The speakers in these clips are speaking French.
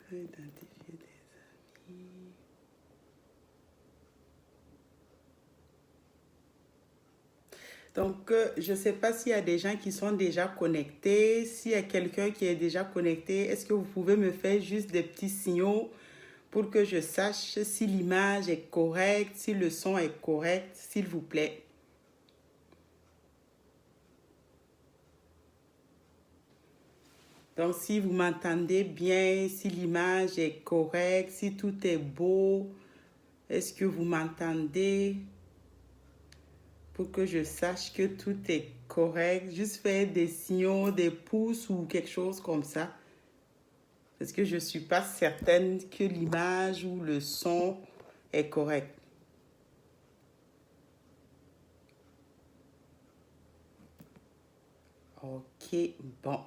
Identifier des amis. Donc, je ne sais pas s'il y a des gens qui sont déjà connectés. S'il y a quelqu'un qui est déjà connecté, est-ce que vous pouvez me faire juste des petits signaux pour que je sache si l'image est correcte, si le son est correct, s'il vous plaît. Donc, si vous m'entendez bien, si l'image est correcte, si tout est beau, est-ce que vous m'entendez? Pour que je sache que tout est correct, juste faire des signaux, des pouces ou quelque chose comme ça. Parce que je ne suis pas certaine que l'image ou le son est correct. Ok, bon.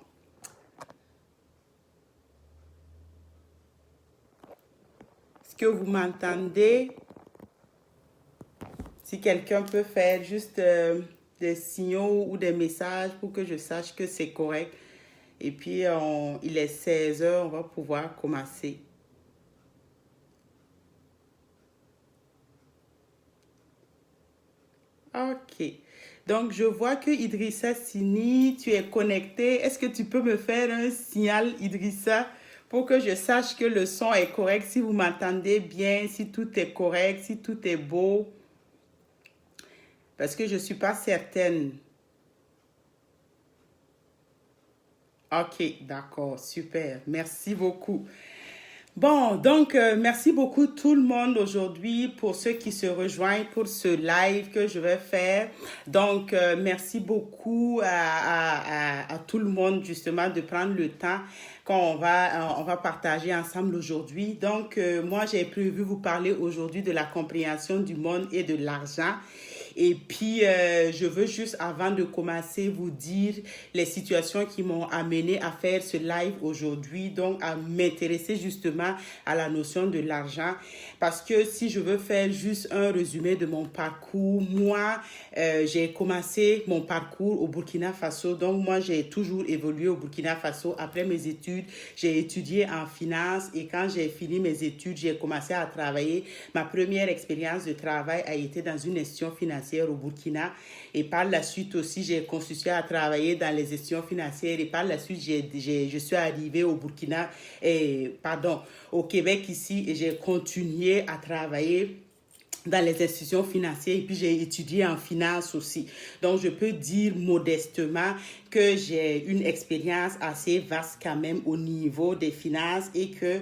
Est-ce que vous m'entendez? Si quelqu'un peut faire juste des signaux ou des messages pour que je sache que c'est correct. Et puis, il est 16 heures, on va pouvoir commencer. Ok. Donc, je vois que Idrissa Sini, tu es connecté. Est-ce que tu peux me faire un signal, Idrissa, pour que je sache que le son est correct, si vous m'entendez bien, si tout est correct, si tout est beau? Parce que je ne suis pas certaine. Ok, d'accord, super. Merci beaucoup. Bon, donc, merci beaucoup tout le monde aujourd'hui pour ceux qui se rejoignent pour ce live que je vais faire. Donc, merci beaucoup à tout le monde justement de prendre le temps on va partager ensemble aujourd'hui. Donc, moi, j'ai prévu vous parler aujourd'hui de la compréhension du monde et de l'argent. Et puis, je veux juste, avant de commencer, vous dire les situations qui m'ont amené à faire ce live aujourd'hui, donc à m'intéresser justement à la notion de l'argent. Parce que si je veux faire juste un résumé de mon parcours, moi, j'ai commencé mon parcours au Burkina Faso. Donc, moi, j'ai toujours évolué au Burkina Faso. Après mes études, j'ai étudié en finance et quand j'ai fini mes études, j'ai commencé à travailler. Ma première expérience de travail a été dans une institution financière au Burkina. Et par la suite aussi, j'ai continué à travailler dans les gestions financières. Et par la suite, je suis arrivée au Burkina, au Québec ici, et j'ai continué à travailler dans les institutions financières et puis j'ai étudié en finance aussi. Donc, je peux dire modestement que j'ai une expérience assez vaste quand même au niveau des finances et que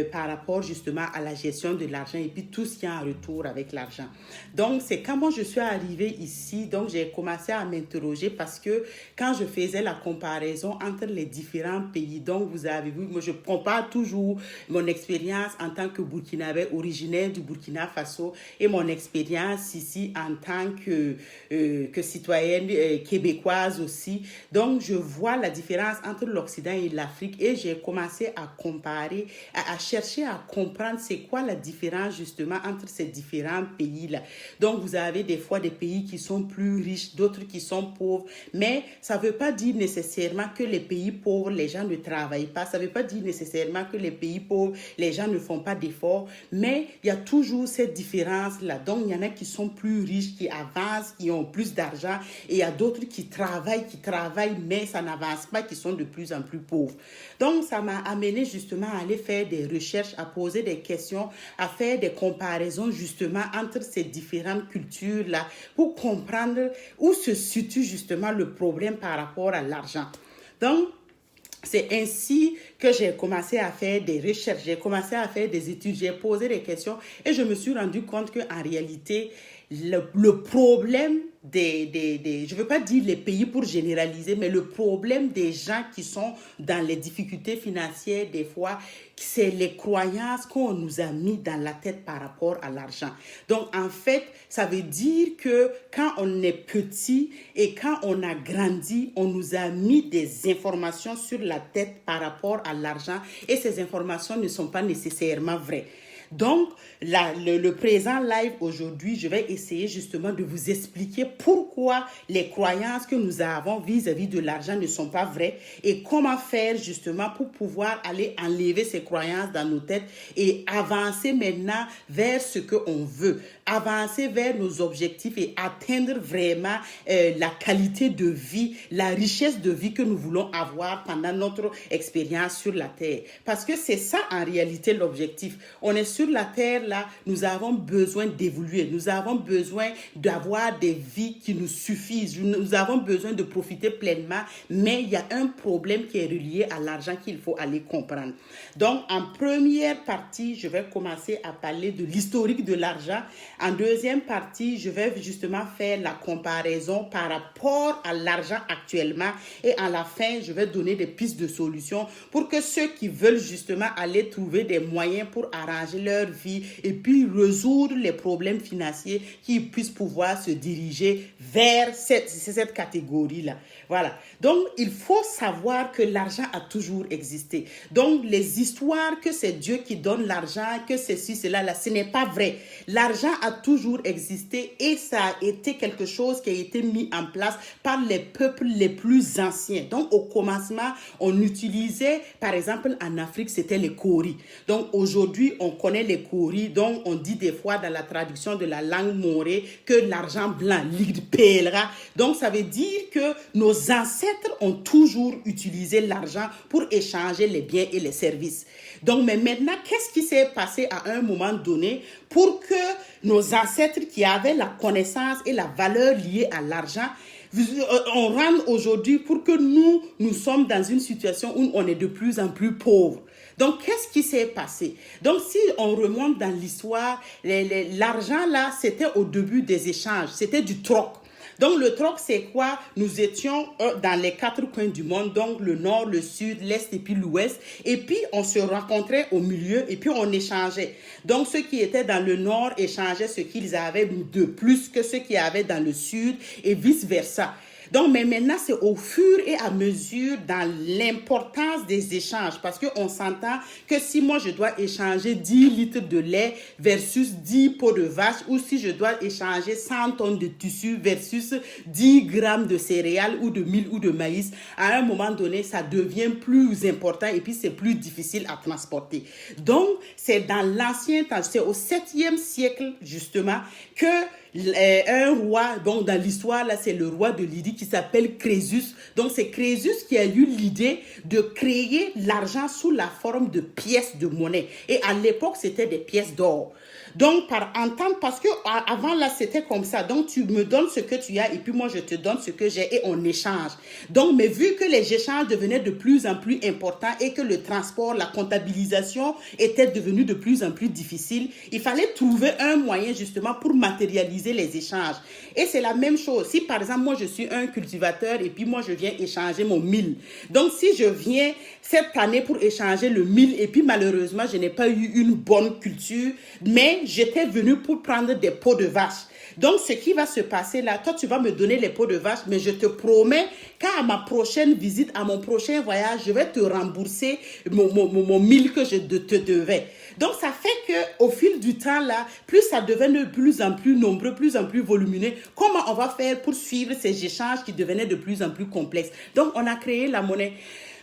par rapport justement à la gestion de l'argent et puis tout ce qui est en retour avec l'argent. Donc, c'est quand moi je suis arrivée ici, donc j'ai commencé à m'interroger parce que quand je faisais la comparaison entre les différents pays, donc vous avez vu, moi je compare toujours mon expérience en tant que Burkinabé originaire du Burkina Faso et mon expérience ici en tant que citoyenne québécoise aussi. Donc, je vois la différence entre l'Occident et l'Afrique et j'ai commencé à comparer, à chercher à comprendre c'est quoi la différence justement entre ces différents pays-là. Donc, vous avez des fois des pays qui sont plus riches, d'autres qui sont pauvres, mais ça ne veut pas dire nécessairement que les pays pauvres, les gens ne travaillent pas. Ça ne veut pas dire nécessairement que les pays pauvres, les gens ne font pas d'efforts, mais il y a toujours cette différence-là. Donc, il y en a qui sont plus riches, qui avancent, qui ont plus d'argent, et il y a d'autres qui travaillent, mais ça n'avance pas, qui sont de plus en plus pauvres. Donc, ça m'a amené justement à aller faire des recherches, à poser des questions, à faire des comparaisons justement entre ces différentes cultures-là pour comprendre où se situe justement le problème par rapport à l'argent. Donc, c'est ainsi que j'ai commencé à faire des recherches, j'ai commencé à faire des études, j'ai posé des questions et je me suis rendu compte qu'en réalité, le problème je ne veux pas dire les pays pour généraliser, mais le problème des gens qui sont dans les difficultés financières, des fois, c'est les croyances qu'on nous a mis dans la tête par rapport à l'argent. Donc, en fait, ça veut dire que quand on est petit et quand on a grandi, on nous a mis des informations sur la tête par rapport à l'argent et ces informations ne sont pas nécessairement vraies. Donc, le présent live aujourd'hui, je vais essayer justement de vous expliquer pourquoi les croyances que nous avons vis-à-vis de l'argent ne sont pas vraies et comment faire justement pour pouvoir aller enlever ces croyances dans nos têtes et avancer maintenant vers ce qu'on veut, avancer vers nos objectifs et atteindre vraiment la qualité de vie, la richesse de vie que nous voulons avoir pendant notre expérience sur la terre. Parce que c'est ça en réalité l'objectif. On est sur la terre là, nous avons besoin d'évoluer, nous avons besoin d'avoir des vies qui nous suffisent, nous avons besoin de profiter pleinement, mais il y a un problème qui est relié à l'argent qu'il faut aller comprendre. Donc en première partie, je vais commencer à parler de l'historique de l'argent. En deuxième partie, je vais justement faire la comparaison par rapport à l'argent actuellement et à la fin, je vais donner des pistes de solutions pour que ceux qui veulent justement aller trouver des moyens pour arranger leur vie et puis résoudre les problèmes financiers, qu'ils puissent pouvoir se diriger vers cette catégorie-là. Voilà. Donc, il faut savoir que l'argent a toujours existé. Donc, les histoires que c'est Dieu qui donne l'argent, que ceci, cela, là, ce n'est pas vrai. L'argent a toujours existé et ça a été quelque chose qui a été mis en place par les peuples les plus anciens. Donc, au commencement, on utilisait, par exemple, en Afrique, c'était les kauris. Donc, aujourd'hui, on connaît les kauris. Donc, on dit des fois dans la traduction de la langue morée que l'argent blanc, l'idpelra. Donc, ça veut dire que nos ancêtres ont toujours utilisé l'argent pour échanger les biens et les services. Donc, mais maintenant, qu'est-ce qui s'est passé à un moment donné pour que nos ancêtres qui avaient la connaissance et la valeur liée à l'argent, on rentre aujourd'hui pour que nous sommes dans une situation où on est de plus en plus pauvres. Donc, qu'est-ce qui s'est passé? Donc, si on remonte dans l'histoire, l'argent là, c'était au début des échanges, c'était du troc. Donc, le troc, c'est quoi? Nous étions dans les 4 coins du monde, donc le nord, le sud, l'est et puis l'ouest. Et puis, on se rencontrait au milieu et puis on échangeait. Donc, ceux qui étaient dans le nord échangeaient ce qu'ils avaient de plus que ceux qui avaient dans le sud et vice-versa. Donc, mais maintenant, c'est au fur et à mesure dans l'importance des échanges parce qu'on s'entend que si moi, je dois échanger 10 litres de lait versus 10 pots de vache ou si je dois échanger 100 tonnes de tissu versus 10 grammes de céréales ou de mil ou de maïs, à un moment donné, ça devient plus important et puis c'est plus difficile à transporter. Donc, c'est dans l'ancien temps, c'est au 7e siècle justement que un roi, donc dans l'histoire là, c'est le roi de Lydie qui s'appelle Crésus. Donc c'est Crésus qui a eu l'idée de créer l'argent sous la forme de pièces de monnaie. Et à l'époque, c'était des pièces d'or. Donc par entente, parce que avant là, c'était comme ça. Donc tu me donnes ce que tu as et puis moi je te donne ce que j'ai et on échange. Donc mais vu que les échanges devenaient de plus en plus importants et que le transport, la comptabilisation était devenue de plus en plus difficile, il fallait trouver un moyen justement pour matérialiser les échanges. Et c'est la même chose. Si par exemple, moi je suis un cultivateur et puis moi je viens échanger mon mil. Donc si je viens cette année pour échanger le mil et puis malheureusement je n'ai pas eu une bonne culture, mais j'étais venu pour prendre des pots de vache. Donc, ce qui va se passer là, toi, tu vas me donner les pots de vache, mais je te promets qu'à ma prochaine visite, à mon prochain voyage, je vais te rembourser mon mil que je te devais. Donc, ça fait qu'au fil du temps là, plus ça devient de plus en plus nombreux, plus en plus volumineux, comment on va faire pour suivre ces échanges qui devenaient de plus en plus complexes? Donc, on a créé la monnaie.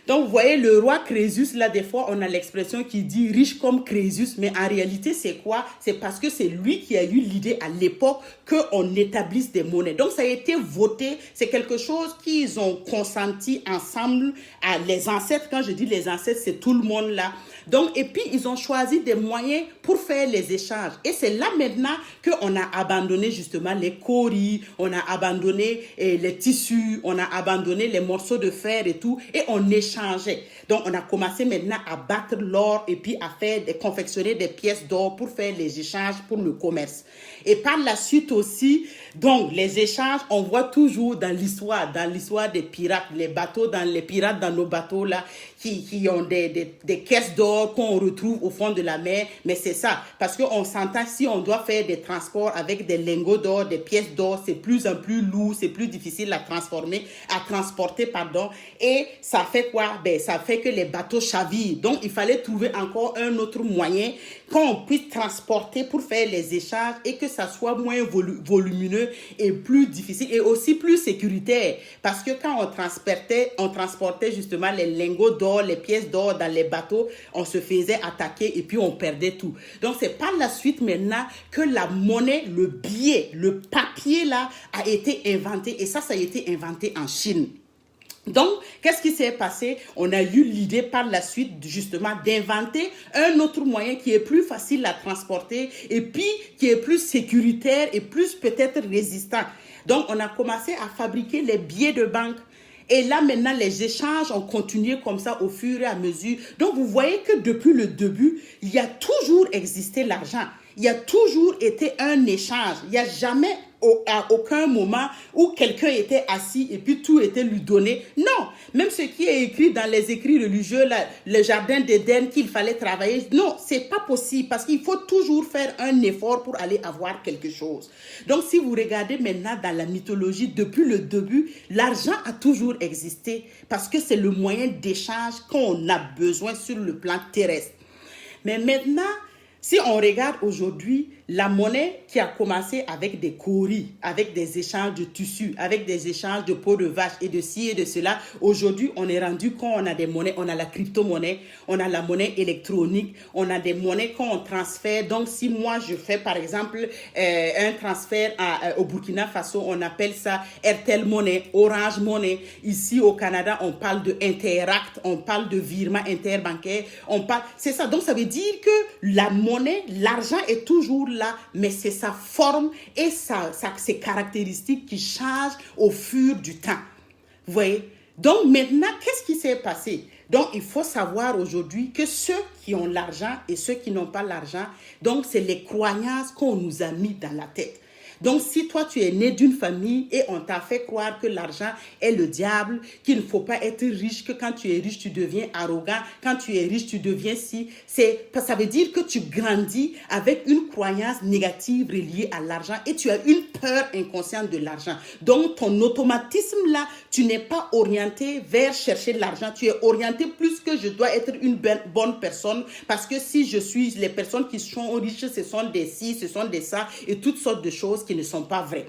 Donc, vous voyez, le roi Crésus, là, des fois, on a l'expression qui dit riche comme Crésus, mais en réalité, c'est quoi? C'est parce que c'est lui qui a eu l'idée à l'époque qu'on établisse des monnaies. Donc, ça a été voté, c'est quelque chose qu'ils ont consenti ensemble à les ancêtres. Quand je dis les ancêtres, c'est tout le monde là. Donc, et puis, ils ont choisi des moyens pour faire les échanges. Et c'est là maintenant qu'on a abandonné justement les kauris, on a abandonné les tissus, on a abandonné les morceaux de fer et tout, et on échangeait. Donc, on a commencé maintenant à battre l'or et puis à confectionner des pièces d'or pour faire les échanges pour le commerce. Et par la suite aussi, donc, les échanges, on voit toujours dans l'histoire des pirates, les pirates dans nos bateaux là, qui ont des caisses d'or qu'on retrouve au fond de la mer. Mais c'est ça, parce qu'on s'entend, si on doit faire des transports avec des lingots d'or, des pièces d'or, c'est plus en plus lourd, c'est plus difficile à transporter, et ça fait quoi? Ben, ça fait fait que les bateaux chavirent. Donc, il fallait trouver encore un autre moyen qu'on puisse transporter pour faire les échanges et que ça soit moins volumineux et plus difficile et aussi plus sécuritaire. Parce que quand on transportait justement les lingots d'or, les pièces d'or dans les bateaux, on se faisait attaquer et puis on perdait tout. Donc, c'est par la suite maintenant que la monnaie, le billet, le papier là a été inventé et ça a été inventé en Chine. Donc, qu'est-ce qui s'est passé? On a eu l'idée par la suite, justement, d'inventer un autre moyen qui est plus facile à transporter et puis qui est plus sécuritaire et plus peut-être résistant. Donc, on a commencé à fabriquer les billets de banque. Et là, maintenant, les échanges ont continué comme ça au fur et à mesure. Donc, vous voyez que depuis le début, il y a toujours existé l'argent. Il y a toujours été un échange. Il n'y a jamais à aucun moment où quelqu'un était assis et puis tout était lui donné. Non, même ce qui est écrit dans les écrits religieux, là, le jardin d'Éden, qu'il fallait travailler, non, c'est pas possible parce qu'il faut toujours faire un effort pour aller avoir quelque chose. Donc, si vous regardez maintenant dans la mythologie, depuis le début, l'argent a toujours existé parce que c'est le moyen d'échange qu'on a besoin sur le plan terrestre. Mais maintenant, si on regarde aujourd'hui, la monnaie qui a commencé avec des cauris, avec des échanges de tissus, avec des échanges de peau de vache et de ci et de cela, aujourd'hui, on est rendu quand on a des monnaies, on a la crypto-monnaie, on a la monnaie électronique, on a des monnaies quand on transfère. Donc, si moi, je fais par exemple un transfert au Burkina Faso, on appelle ça Airtel Money, Orange Money. Ici, au Canada, on parle de Interact, on parle de virement interbancaire, c'est ça. Donc, ça veut dire que la monnaie, l'argent est toujours là, mais c'est sa forme et ses caractéristiques qui changent au fur du temps. Vous voyez? Donc maintenant, qu'est-ce qui s'est passé? Donc il faut savoir aujourd'hui que ceux qui ont l'argent et ceux qui n'ont pas l'argent, donc c'est les croyances qu'on nous a mis dans la tête. Donc, si toi, tu es né d'une famille et on t'a fait croire que l'argent est le diable, qu'il ne faut pas être riche, que quand tu es riche, tu deviens arrogant, quand tu es riche, tu deviens ça veut dire que tu grandis avec une croyance négative reliée à l'argent et tu as une peur inconsciente de l'argent. Donc, ton automatisme là, tu n'es pas orienté vers chercher l'argent, tu es orienté plus que je dois être une bonne personne parce que si je suis, les personnes qui sont riches, ce sont des ci, ce sont des ça et toutes sortes de choses qui ne sont pas vraies.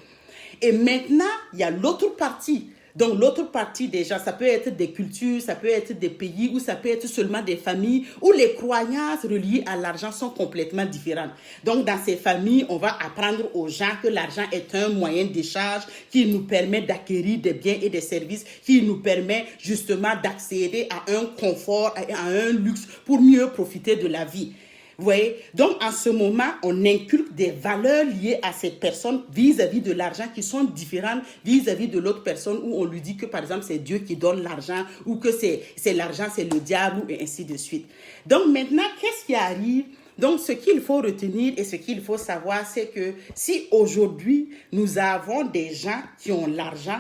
Et maintenant, il y a l'autre partie. Donc, l'autre partie, déjà, ça peut être des cultures, ça peut être des pays ou ça peut être seulement des familles où les croyances reliées à l'argent sont complètement différentes. Donc, dans ces familles, on va apprendre aux gens que l'argent est un moyen d'échange qui nous permet d'acquérir des biens et des services, qui nous permet justement d'accéder à un confort, à un luxe pour mieux profiter de la vie. Vous voyez? Donc, en ce moment, on inculque des valeurs liées à cette personne vis-à-vis de l'argent qui sont différentes vis-à-vis de l'autre personne où on lui dit que, par exemple, c'est Dieu qui donne l'argent ou que c'est l'argent, c'est le diable et ainsi de suite. Donc, maintenant, qu'est-ce qui arrive? Donc, ce qu'il faut retenir et ce qu'il faut savoir, c'est que si aujourd'hui, nous avons des gens qui ont l'argent,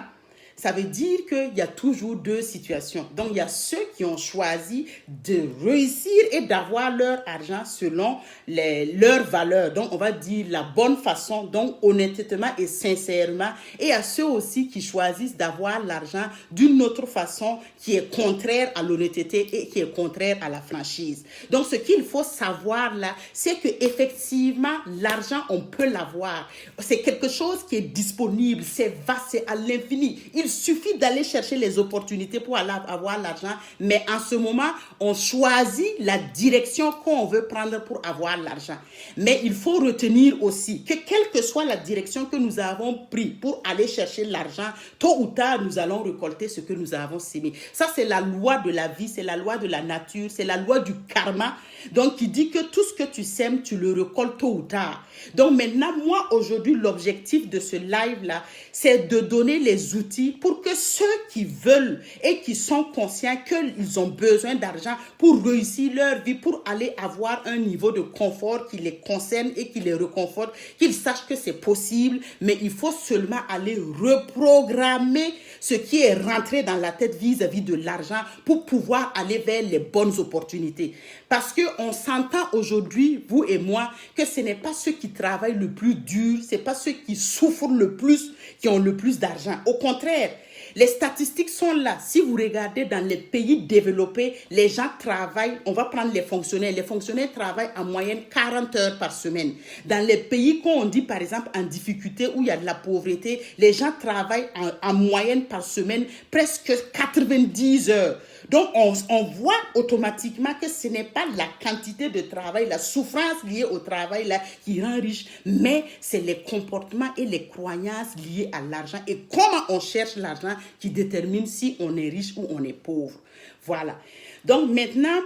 ça veut dire qu'il y a toujours deux situations. Donc, il y a ceux qui ont choisi de réussir et d'avoir leur argent selon leurs valeurs. Donc, on va dire la bonne façon, donc honnêtement et sincèrement. Et il y a ceux aussi qui choisissent d'avoir l'argent d'une autre façon qui est contraire à l'honnêteté et qui est contraire à la franchise. Donc, ce qu'il faut savoir là, c'est qu'effectivement, l'argent, on peut l'avoir. C'est quelque chose qui est disponible, c'est vaste, c'est à l'infini. Il suffit d'aller chercher les opportunités pour aller avoir l'argent, mais en ce moment, on choisit la direction qu'on veut prendre pour avoir l'argent. Mais il faut retenir aussi que quelle que soit la direction que nous avons prise pour aller chercher l'argent, tôt ou tard, nous allons récolter ce que nous avons sémé. Ça, c'est la loi de la vie, c'est la loi de la nature, c'est la loi du karma. Donc, qui dit que tout ce que tu sèmes, tu le récoltes tôt ou tard. Donc, maintenant, moi, aujourd'hui, l'objectif de ce live-là, c'est de donner les outils pour que ceux qui veulent et qui sont conscients qu'ils ont besoin d'argent pour réussir leur vie, pour aller avoir un niveau de confort qui les concerne et qui les réconforte, qu'ils sachent que c'est possible, mais il faut seulement aller reprogrammer ce qui est rentré dans la tête vis-à-vis de l'argent pour pouvoir aller vers les bonnes opportunités. Parce qu'on s'entend aujourd'hui, vous et moi, que ce n'est pas ceux qui travaillent le plus dur, ce n'est pas ceux qui souffrent le plus qui ont le plus d'argent. Au contraire, Les statistiques sont là. Si vous regardez dans les pays développés, les gens travaillent, on va prendre les fonctionnaires. Les fonctionnaires travaillent en moyenne 40 heures par semaine. Dans les pays qu'on dit par exemple en difficulté, où il y a de la pauvreté, les gens travaillent en moyenne par semaine presque 90 heures. Donc, on voit automatiquement que ce n'est pas la quantité de travail, la souffrance liée au travail là, qui rend riche, mais c'est les comportements et les croyances liées à l'argent et comment on cherche l'argent qui détermine si on est riche ou on est pauvre. Voilà. Donc, maintenant,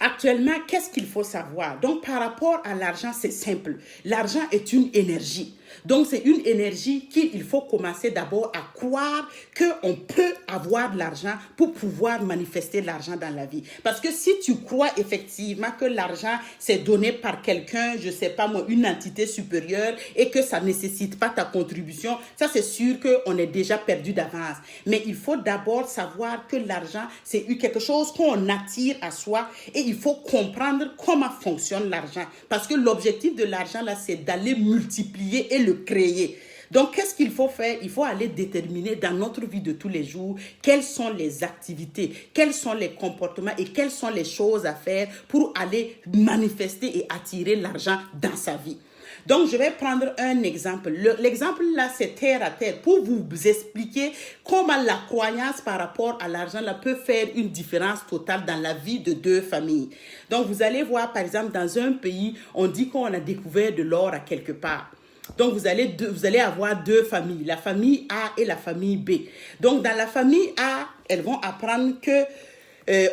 actuellement, qu'est-ce qu'il faut savoir? Donc, par rapport à l'argent, c'est simple. L'argent est une énergie. Donc, c'est une énergie qu'il faut commencer d'abord à croire qu'on peut avoir de l'argent pour pouvoir manifester l'argent dans la vie. Parce que si tu crois effectivement que l'argent, c'est donné par quelqu'un, je ne sais pas moi, une entité supérieure et que ça ne nécessite pas ta contribution, ça c'est sûr qu'on est déjà perdu d'avance. Mais il faut d'abord savoir que l'argent, c'est quelque chose qu'on attire à soi et il faut comprendre comment fonctionne l'argent. Parce que l'objectif de l'argent, là, c'est d'aller multiplier et le créer. Donc, qu'est-ce qu'il faut faire? Il faut aller déterminer dans notre vie de tous les jours quelles sont les activités, quels sont les comportements et quelles sont les choses à faire pour aller manifester et attirer l'argent dans sa vie. Donc, je vais prendre un exemple. L'exemple là, c'est terre à terre pour vous expliquer comment la croyance par rapport à l'argent là peut faire une différence totale dans la vie de deux familles. Donc, vous allez voir, par exemple, dans un pays, on dit qu'on a découvert de l'or à quelque part. Donc, vous allez avoir deux familles, la famille A et la famille B. Donc, dans la famille A, elles vont apprendre que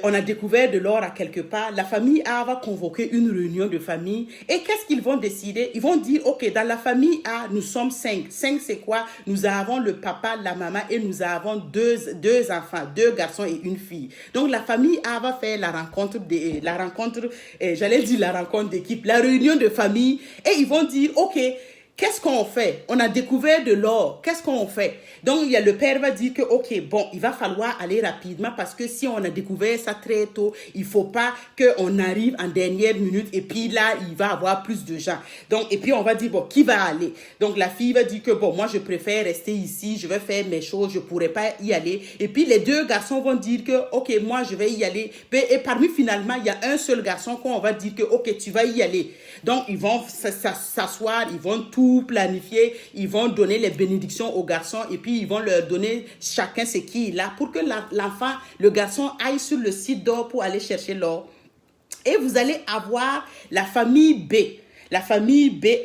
on a découvert de l'or à quelque part. La famille A va convoquer une réunion de famille. Et qu'est-ce qu'ils vont décider? Ils vont dire, OK, dans la famille A, nous sommes 5. 5, c'est quoi? Nous avons le papa, la maman et nous avons deux enfants, 2 garçons et une fille. Donc, la famille A va faire la rencontre d'équipe, la réunion de famille. Et ils vont dire, OK, qu'est-ce qu'on fait? On a découvert de l'or. Qu'est-ce qu'on fait? Donc, le père va dire que, OK, bon, il va falloir aller rapidement parce que si on a découvert ça très tôt, il faut pas qu'on arrive en dernière minute et puis là, il va avoir plus de gens. Donc, et puis on va dire, bon, qui va aller? Donc, la fille va dire que, bon, moi, je préfère rester ici, je vais faire mes choses, je pourrais pas y aller. Et puis, les 2 garçons vont dire que, OK, moi, je vais y aller. Et parmi, finalement, il y a un seul garçon qu'on va dire que, OK, tu vas y aller. Donc, ils vont s'asseoir, ils vont tout planifier, ils vont donner les bénédictions aux garçons et puis ils vont leur donner chacun ce qu'il a pour que l'enfant, le garçon aille sur le site d'or pour aller chercher l'or. Et vous allez avoir la famille B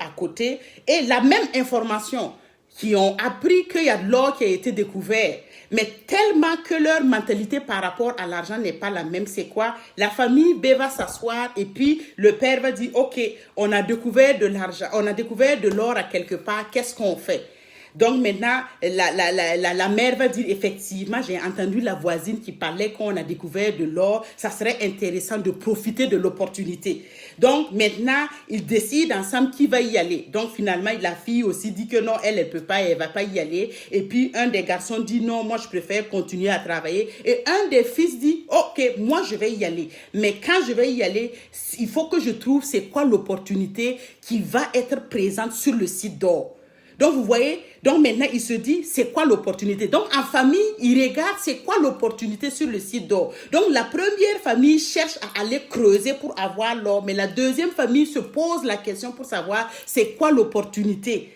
à côté et la même information qui ont appris qu'il y a de l'or qui a été découvert. Mais tellement que leur mentalité par rapport à l'argent n'est pas la même, c'est quoi? La famille B va s'asseoir et puis le père va dire, OK, on a découvert de l'argent, on a découvert de l'or à quelque part, qu'est-ce qu'on fait? Donc maintenant, la mère va dire, effectivement, j'ai entendu la voisine qui parlait qu'on a découvert de l'or, ça serait intéressant de profiter de l'opportunité. Donc maintenant, ils décident ensemble qui va y aller. Donc finalement, la fille aussi dit que non, elle peut pas, elle va pas y aller. Et puis un des garçons dit non, moi je préfère continuer à travailler. Et un des fils dit, OK, moi je vais y aller. Mais quand je vais y aller, il faut que je trouve c'est quoi l'opportunité qui va être présente sur le site d'or. Donc, vous voyez, donc maintenant, il se dit, c'est quoi l'opportunité? Donc, en famille, il regarde, c'est quoi l'opportunité sur le site d'or? Donc, la première famille cherche à aller creuser pour avoir l'or, mais la deuxième famille se pose la question pour savoir, c'est quoi l'opportunité?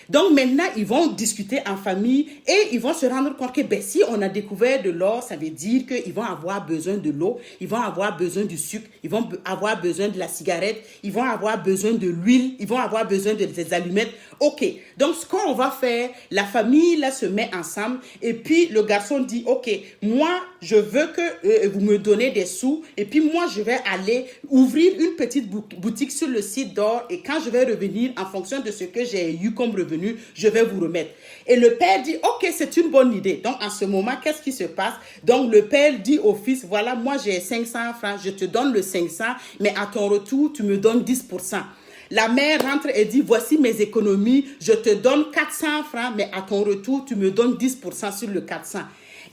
Donc maintenant, ils vont discuter en famille et ils vont se rendre compte que si on a découvert de l'or, ça veut dire qu'ils vont avoir besoin de l'eau, ils vont avoir besoin du sucre, ils vont avoir besoin de la cigarette, ils vont avoir besoin de l'huile, ils vont avoir besoin des allumettes. OK, donc ce qu'on va faire, la famille là se met ensemble et puis le garçon dit, OK, moi je veux que vous me donnez des sous et puis moi je vais aller ouvrir une petite boutique sur le site d'or et quand je vais revenir en fonction de ce que j'ai eu comme revenu, je vais vous remettre. Et le père dit, OK, c'est une bonne idée. Donc, en ce moment, qu'est-ce qui se passe? Donc, le père dit au fils, voilà, moi, j'ai 500 francs, je te donne le 500, mais à ton retour, tu me donnes 10%. La mère rentre et dit, voici mes économies, je te donne 400 francs, mais à ton retour, tu me donnes 10% sur le 400.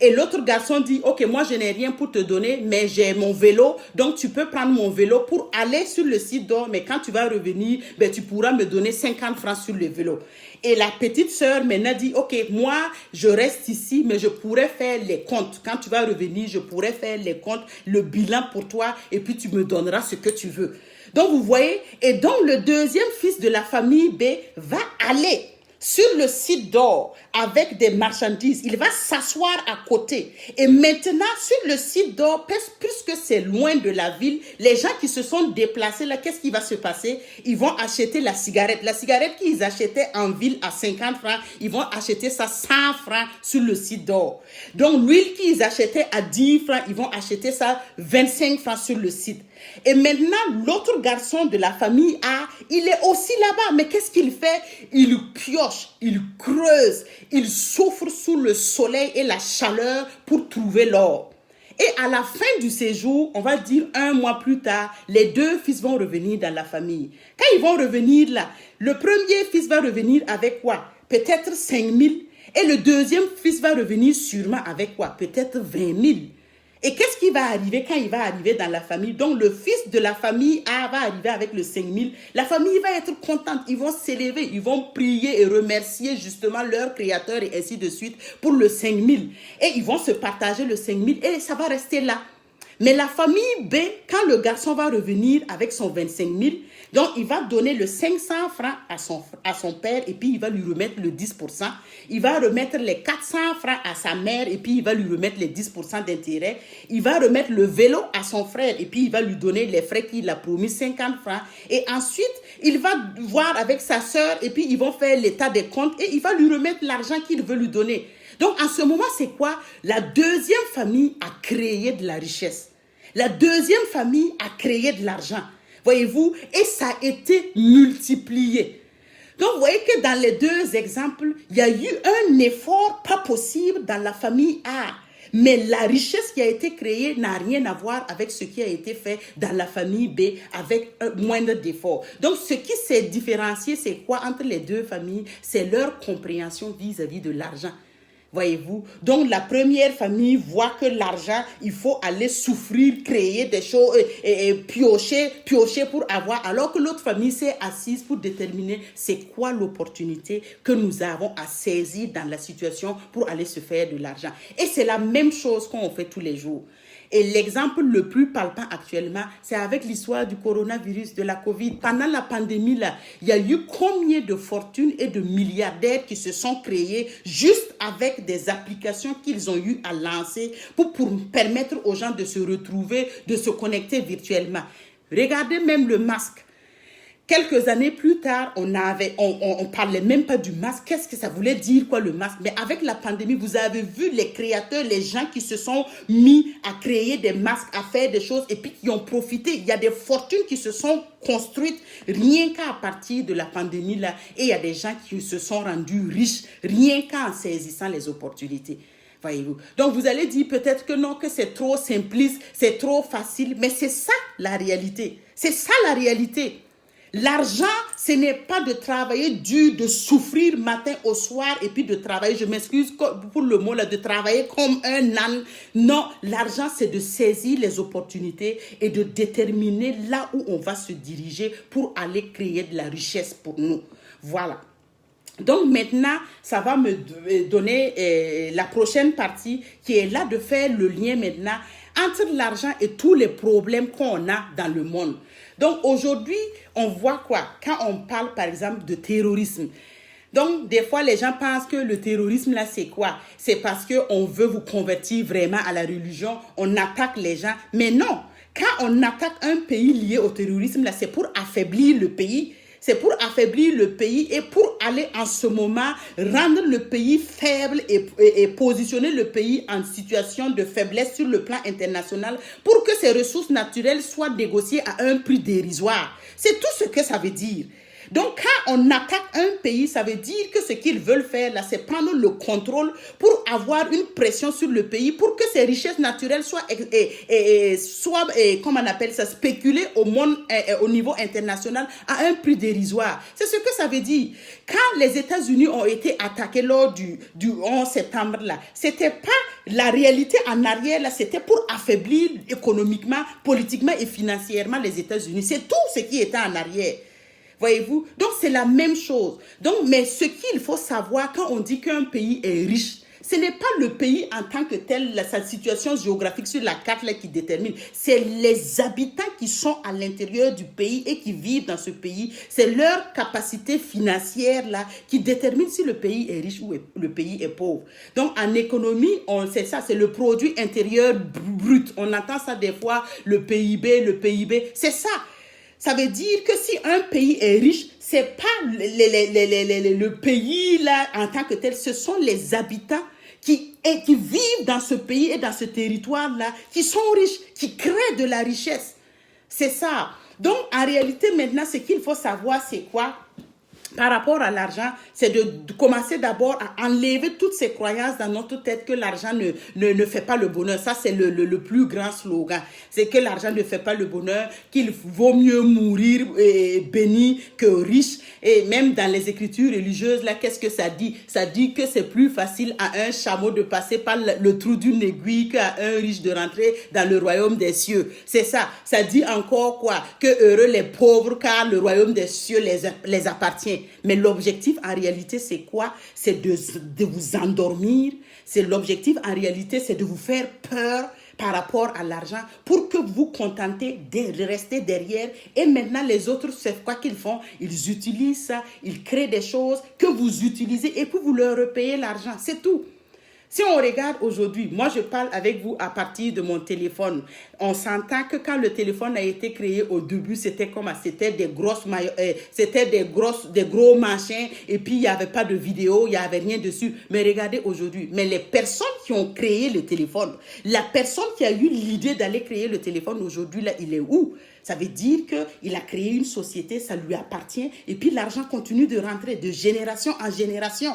Et l'autre garçon dit, ok, moi je n'ai rien pour te donner, mais j'ai mon vélo, donc tu peux prendre mon vélo pour aller sur le site d'or, mais quand tu vas revenir, ben, tu pourras me donner 50 francs sur le vélo. Et la petite sœur maintenant dit, ok, moi je reste ici, mais je pourrais faire les comptes. Quand tu vas revenir, je pourrais faire les comptes, le bilan pour toi, et puis tu me donneras ce que tu veux. Donc vous voyez, et donc le deuxième fils de la famille B va aller sur le site d'or avec des marchandises. Il va s'asseoir à côté. Et maintenant, sur le site d'or, puisque c'est loin de la ville, les gens qui se sont déplacés là, qu'est-ce qui va se passer? Ils vont acheter la cigarette. La cigarette qu'ils achetaient en ville à 50 francs, ils vont acheter ça 100 francs sur le site d'or. Donc, l'huile qu'ils achetaient à 10 francs, ils vont acheter ça 25 francs sur le site. Et maintenant, l'autre garçon de la famille A, il est aussi là-bas. Mais qu'est-ce qu'il fait? Il pioche, il creuse, il souffre sous le soleil et la chaleur pour trouver l'or. Et à la fin du séjour, on va dire 1 mois plus tard, les deux fils vont revenir dans la famille. Quand ils vont revenir là, le premier fils va revenir avec quoi? Peut-être 5 000. Et le deuxième fils va revenir sûrement avec quoi? Peut-être 20 000. Et qu'est-ce qui va arriver quand il va arriver dans la famille? Donc, le fils de la famille A va arriver avec le 5 000. La famille va être contente. Ils vont s'élever. Ils vont prier et remercier justement leur créateur et ainsi de suite pour le 5 000. Et ils vont se partager le 5 000 et ça va rester là. Mais la famille B, quand le garçon va revenir avec son 25 000, donc il va donner le 500 francs à son père et puis il va lui remettre le 10%. Il va remettre les 400 francs à sa mère et puis il va lui remettre les 10% d'intérêt. Il va remettre le vélo à son frère et puis il va lui donner les frais qu'il a promis, 50 francs. Et ensuite, il va voir avec sa sœur et puis ils vont faire l'état des comptes et il va lui remettre l'argent qu'il veut lui donner. Donc en ce moment, c'est quoi? La deuxième famille a créé de la richesse. La deuxième famille a créé de l'argent. Voyez-vous? Et ça a été multiplié. Donc, vous voyez que dans les deux exemples, il y a eu un effort pas possible dans la famille A. Mais la richesse qui a été créée n'a rien à voir avec ce qui a été fait dans la famille B avec moindre d'effort. Donc, ce qui s'est différencié, c'est quoi entre les deux familles? C'est leur compréhension vis-à-vis de l'argent. Voyez-vous? Donc, la première famille voit que l'argent, il faut aller souffrir, créer des choses, piocher pour avoir. Alors que l'autre famille s'est assise pour déterminer c'est quoi l'opportunité que nous avons à saisir dans la situation pour aller se faire de l'argent. Et c'est la même chose qu'on fait tous les jours. Et l'exemple le plus palpant actuellement, c'est avec l'histoire du coronavirus, de la COVID. Pendant la pandémie, là, il y a eu combien de fortunes et de milliardaires qui se sont créés juste avec des applications qu'ils ont eu à lancer pour permettre aux gens de se retrouver, de se connecter virtuellement. Regardez même le masque. Quelques années plus tard, on parlait même pas du masque. Qu'est-ce que ça voulait dire, quoi, le masque? Mais avec la pandémie, vous avez vu les créateurs, les gens qui se sont mis à créer des masques, à faire des choses et puis qui ont profité. Il y a des fortunes qui se sont construites rien qu'à partir de la pandémie là. Et il y a des gens qui se sont rendus riches rien qu'en saisissant les opportunités. Voyez-vous. Donc, vous allez dire peut-être que non, que c'est trop simpliste, c'est trop facile. Mais c'est ça la réalité. C'est ça la réalité. L'argent, ce n'est pas de travailler dur, de souffrir matin au soir et puis de travailler, je m'excuse pour le mot là, de travailler comme un âne. Non, l'argent, c'est de saisir les opportunités et de déterminer là où on va se diriger pour aller créer de la richesse pour nous. Voilà. Donc maintenant, ça va me donner la prochaine partie qui est là de faire le lien maintenant entre l'argent et tous les problèmes qu'on a dans le monde. Donc aujourd'hui, on voit quoi? Quand on parle par exemple de terrorisme. Donc des fois, les gens pensent que le terrorisme là, c'est quoi? C'est parce qu'on veut vous convertir vraiment à la religion, on attaque les gens. Mais non, quand on attaque un pays lié au terrorisme là, c'est pour affaiblir le pays. C'est pour affaiblir le pays et pour aller en ce moment rendre le pays faible et positionner le pays en situation de faiblesse sur le plan international pour que ses ressources naturelles soient négociées à un prix dérisoire. C'est tout ce que ça veut dire. Donc, quand on attaque un pays, ça veut dire que ce qu'ils veulent faire, là, c'est prendre le contrôle pour avoir une pression sur le pays, pour que ces richesses naturelles soient, comment on appelle ça, spéculées au monde, au niveau international à un prix dérisoire. C'est ce que ça veut dire. Quand les États-Unis ont été attaqués lors du 11 septembre, là, c'était pas la réalité en arrière, là, c'était pour affaiblir économiquement, politiquement et financièrement les États-Unis. C'est tout ce qui était en arrière. Voyez-vous? Donc, c'est la même chose. Donc, mais ce qu'il faut savoir quand on dit qu'un pays est riche, ce n'est pas le pays en tant que tel, sa situation géographique sur la carte là, qui détermine. C'est les habitants qui sont à l'intérieur du pays et qui vivent dans ce pays. C'est leur capacité financière là, qui détermine si le pays est riche ou le pays est pauvre. Donc, en économie, c'est ça, c'est le produit intérieur brut. On entend ça des fois, le PIB, c'est ça. Ça veut dire que si un pays est riche, c'est pas le pays là en tant que tel, ce sont les habitants qui vivent dans ce pays et dans ce territoire là, qui sont riches, qui créent de la richesse. C'est ça. Donc en réalité maintenant, ce qu'il faut savoir, c'est quoi? Par rapport à l'argent, c'est de commencer d'abord à enlever toutes ces croyances dans notre tête que l'argent ne fait pas le bonheur. Ça, c'est le plus grand slogan. C'est que l'argent ne fait pas le bonheur, qu'il vaut mieux mourir béni que riche. Et même dans les écritures religieuses, là, qu'est-ce que ça dit? Ça dit que c'est plus facile à un chameau de passer par le trou d'une aiguille qu'à un riche de rentrer dans le royaume des cieux. C'est ça. Ça dit encore quoi? Que heureux les pauvres, car le royaume des cieux les appartient. Mais l'objectif en réalité c'est quoi? C'est de vous endormir. C'est l'objectif en réalité, c'est de vous faire peur par rapport à l'argent pour que vous contentez de rester derrière. Et maintenant les autres, c'est quoi qu'ils font? Ils utilisent ça, ils créent des choses que vous utilisez et puis vous leur repayez l'argent. C'est tout. Si on regarde aujourd'hui, moi je parle avec vous à partir de mon téléphone. On s'entend que quand le téléphone a été créé au début, c'était comment? C'était des gros machins et puis il n'y avait pas de vidéo, il n'y avait rien dessus. Mais regardez aujourd'hui, mais les personnes qui ont créé le téléphone, la personne qui a eu l'idée d'aller créer le téléphone aujourd'hui, là, il est où? Ça veut dire qu'il a créé une société, ça lui appartient et puis l'argent continue de rentrer de génération en génération.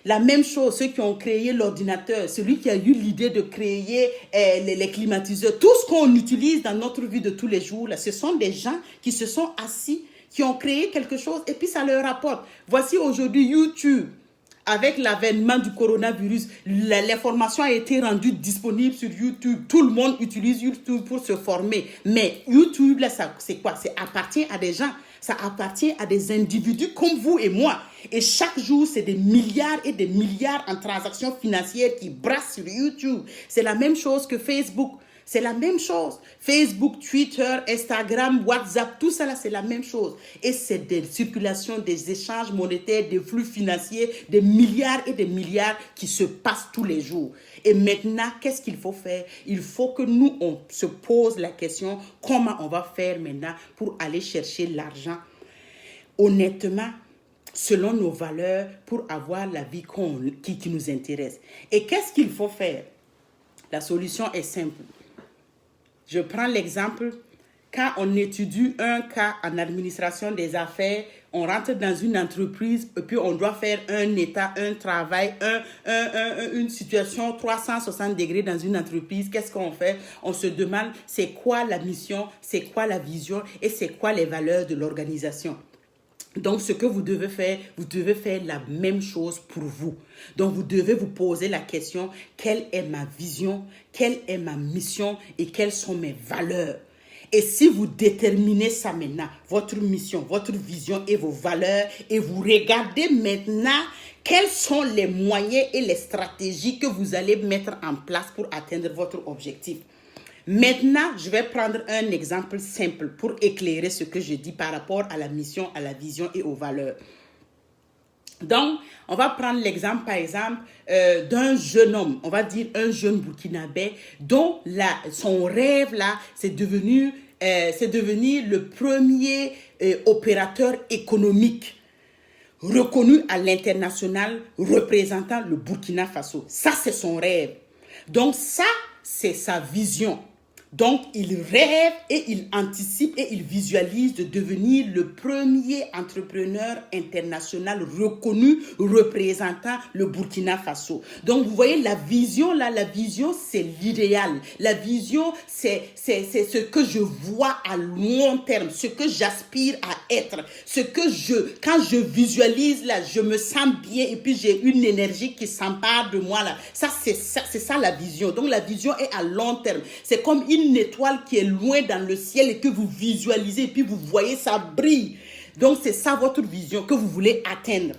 La même chose, ceux qui ont créé l'ordinateur, celui qui a eu l'idée de créer les climatiseurs, tout ce qu'on utilise dans notre vie de tous les jours, là, ce sont des gens qui se sont assis, qui ont créé quelque chose et puis ça leur rapporte. Voici aujourd'hui YouTube. Avec l'avènement du coronavirus, l'information a été rendue disponible sur YouTube. Tout le monde utilise YouTube pour se former. Mais YouTube, là, c'est quoi? Ça appartient à des gens. Ça appartient à des individus comme vous et moi. Et chaque jour, c'est des milliards et des milliards en transactions financières qui brassent sur YouTube. C'est la même chose que Facebook. C'est la même chose. Facebook, Twitter, Instagram, WhatsApp, tout ça là, c'est la même chose. Et c'est des circulations, des échanges monétaires, des flux financiers, des milliards et des milliards qui se passent tous les jours. Et maintenant, qu'est-ce qu'il faut faire? Il faut que nous, on se pose la question, comment on va faire maintenant pour aller chercher l'argent honnêtement, selon nos valeurs, pour avoir la vie qui nous intéresse. Et qu'est-ce qu'il faut faire? La solution est simple. Je prends l'exemple, quand on étudie un cas en administration des affaires, on rentre dans une entreprise et puis on doit faire un état, un travail, une situation 360 degrés dans une entreprise. Qu'est-ce qu'on fait? On se demande c'est quoi la mission, c'est quoi la vision et c'est quoi les valeurs de l'organisation. Donc, ce que vous devez faire la même chose pour vous. Donc, vous devez vous poser la question, quelle est ma vision, quelle est ma mission et quelles sont mes valeurs? Et si vous déterminez ça maintenant, votre mission, votre vision et vos valeurs, et vous regardez maintenant quels sont les moyens et les stratégies que vous allez mettre en place pour atteindre votre objectif. Maintenant, je vais prendre un exemple simple pour éclairer ce que je dis par rapport à la mission, à la vision et aux valeurs. Donc, on va prendre l'exemple, par exemple, d'un jeune homme, on va dire un jeune Burkinabé, dont son rêve, là, c'est devenir le premier opérateur économique reconnu à l'international représentant le Burkina Faso. Ça, c'est son rêve. Donc, ça, c'est sa vision. Donc, il rêve et il anticipe et il visualise de devenir le premier entrepreneur international reconnu représentant le Burkina Faso. Donc, vous voyez, la vision là, la vision, c'est l'idéal. La vision, c'est ce que je vois à long terme, ce que j'aspire à être, quand je visualise là, je me sens bien et puis j'ai une énergie qui s'empare de moi là. C'est ça la vision. Donc, la vision est à long terme. C'est comme une étoile qui est loin dans le ciel et que vous visualisez et puis vous voyez ça brille. Donc, c'est ça votre vision que vous voulez atteindre.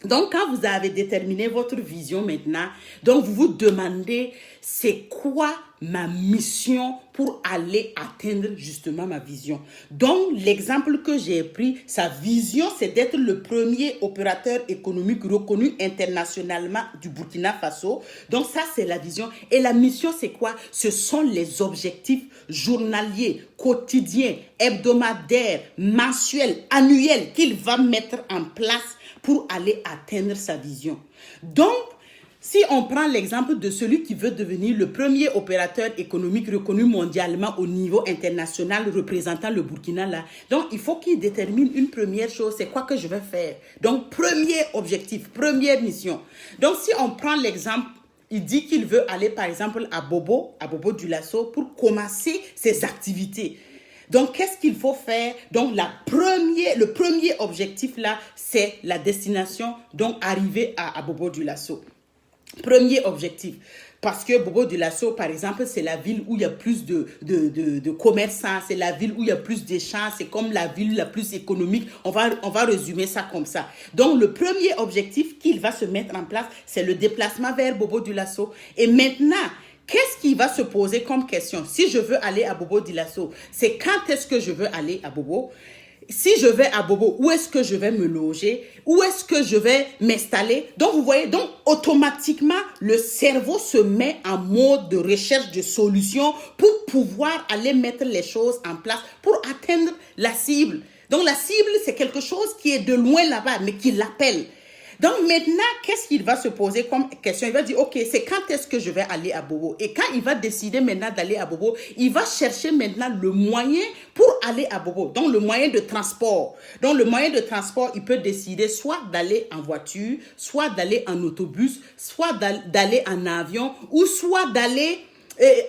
Donc, quand vous avez déterminé votre vision maintenant, donc vous vous demandez, c'est quoi ma mission pour aller atteindre justement ma vision? Donc, l'exemple que j'ai pris, sa vision, c'est d'être le premier opérateur économique reconnu internationalement du Burkina Faso. Donc, ça, c'est la vision. Et la mission, c'est quoi? Ce sont les objectifs journaliers, quotidiens, hebdomadaires, mensuels, annuels qu'il va mettre en place pour aller atteindre sa vision. Donc, si on prend l'exemple de celui qui veut devenir le premier opérateur économique reconnu mondialement au niveau international représentant le Burkina là, donc il faut qu'il détermine une première chose, c'est quoi que je vais faire. Donc, premier objectif, première mission. Donc, si on prend l'exemple, il dit qu'il veut aller par exemple à Bobo Dioulasso pour commencer ses activités. Donc, qu'est-ce qu'il faut faire? Donc, le premier objectif là, c'est la destination, donc arriver à Bobo Dioulasso. Premier objectif. Parce que Bobo Dioulasso, par exemple, c'est la ville où il y a plus de commerçants, c'est la ville où il y a plus d'échanges, c'est comme la ville la plus économique. On va résumer ça comme ça. Donc, le premier objectif qu'il va se mettre en place, c'est le déplacement vers Bobo Dioulasso. Et maintenant, qu'est-ce qui va se poser comme question? Si je veux aller à Bobo Dioulasso, c'est quand est-ce que je veux aller à Bobo? Si je vais à Bobo, où est-ce que je vais me loger? Où est-ce que je vais m'installer? Donc, vous voyez, donc automatiquement, le cerveau se met en mode de recherche de solutions pour pouvoir aller mettre les choses en place pour atteindre la cible. Donc, la cible, c'est quelque chose qui est de loin là-bas, mais qui l'appelle. Donc maintenant, qu'est-ce qu'il va se poser comme question? Il va dire, ok, c'est quand est-ce que je vais aller à Bobo? Et quand il va décider maintenant d'aller à Bobo, il va chercher maintenant le moyen pour aller à Bobo. Donc le moyen de transport. Donc le moyen de transport, il peut décider soit d'aller en voiture, soit d'aller en autobus, soit d'aller en avion, ou soit d'aller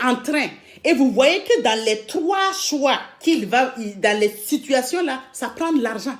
en train. Et vous voyez que dans les trois choix dans les situations là, ça prend de l'argent.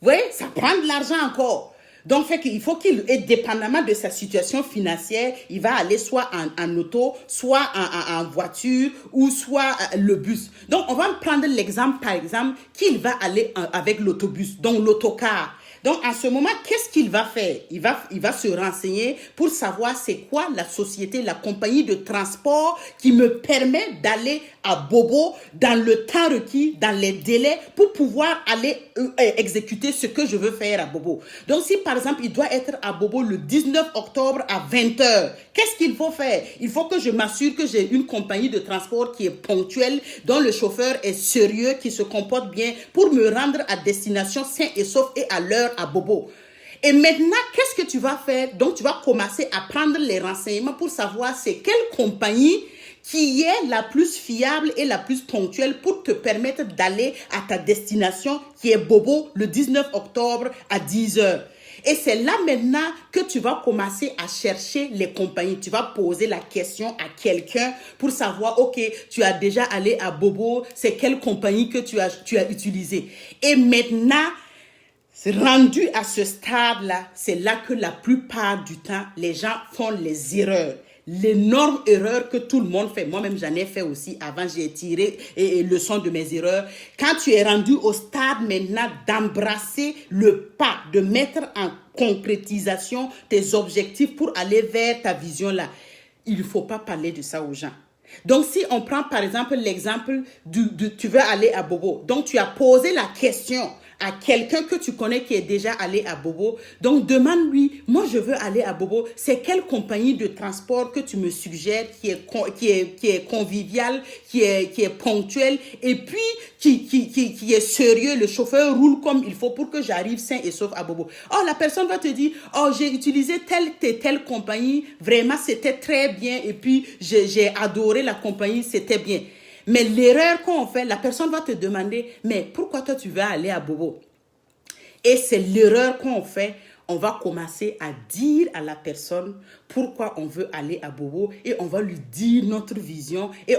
Vous voyez, ça prend de l'argent encore. Donc, il faut qu'il, dépendamment de sa situation financière, il va aller soit en auto, soit en voiture, ou soit le bus. Donc, on va prendre l'exemple, par exemple, qu'il va aller avec l'autobus, donc l'autocar. Donc, en ce moment, qu'est-ce qu'il va faire? Il va se renseigner pour savoir c'est quoi la société, la compagnie de transport qui me permet d'aller à Bobo dans le temps requis, dans les délais pour pouvoir aller exécuter ce que je veux faire à Bobo. Donc, si par exemple, il doit être à Bobo le 19 octobre à 20h, qu'est-ce qu'il faut faire? Il faut que je m'assure que j'ai une compagnie de transport qui est ponctuelle, dont le chauffeur est sérieux, qui se comporte bien pour me rendre à destination sain et sauf et à l'heure à Bobo. Et maintenant, qu'est-ce que tu vas faire? Donc, tu vas commencer à prendre les renseignements pour savoir c'est quelle compagnie qui est la plus fiable et la plus ponctuelle pour te permettre d'aller à ta destination qui est Bobo le 19 octobre à 10h. Et c'est là maintenant que tu vas commencer à chercher les compagnies. Tu vas poser la question à quelqu'un pour savoir, ok, tu as déjà allé à Bobo, c'est quelle compagnie que tu as utilisée. Et maintenant, rendu à ce stade-là, c'est là que la plupart du temps, les gens font les erreurs. L'énorme erreur que tout le monde fait. Moi-même, j'en ai fait aussi. Avant, j'ai tiré leçon de mes erreurs. Quand tu es rendu au stade maintenant d'embrasser le pas, de mettre en concrétisation tes objectifs pour aller vers ta vision-là, il ne faut pas parler de ça aux gens. Donc, si on prend par exemple l'exemple tu veux aller à Bobo. Donc, tu as posé la question à quelqu'un que tu connais qui est déjà allé à Bobo. Donc, demande-lui, moi, je veux aller à Bobo. C'est quelle compagnie de transport que tu me suggères qui est conviviale, qui est ponctuelle et puis qui est sérieux. Le chauffeur roule comme il faut pour que j'arrive sain et sauf à Bobo. Oh, la personne va te dire, oh, j'ai utilisé telle compagnie. Vraiment, c'était très bien. Et puis, j'ai adoré la compagnie, c'était bien. Mais l'erreur qu'on fait, la personne va te demander, mais pourquoi toi tu veux aller à Bobo? Et c'est l'erreur qu'on fait. On va commencer à dire à la personne pourquoi on veut aller à Bobo et on va lui dire notre vision et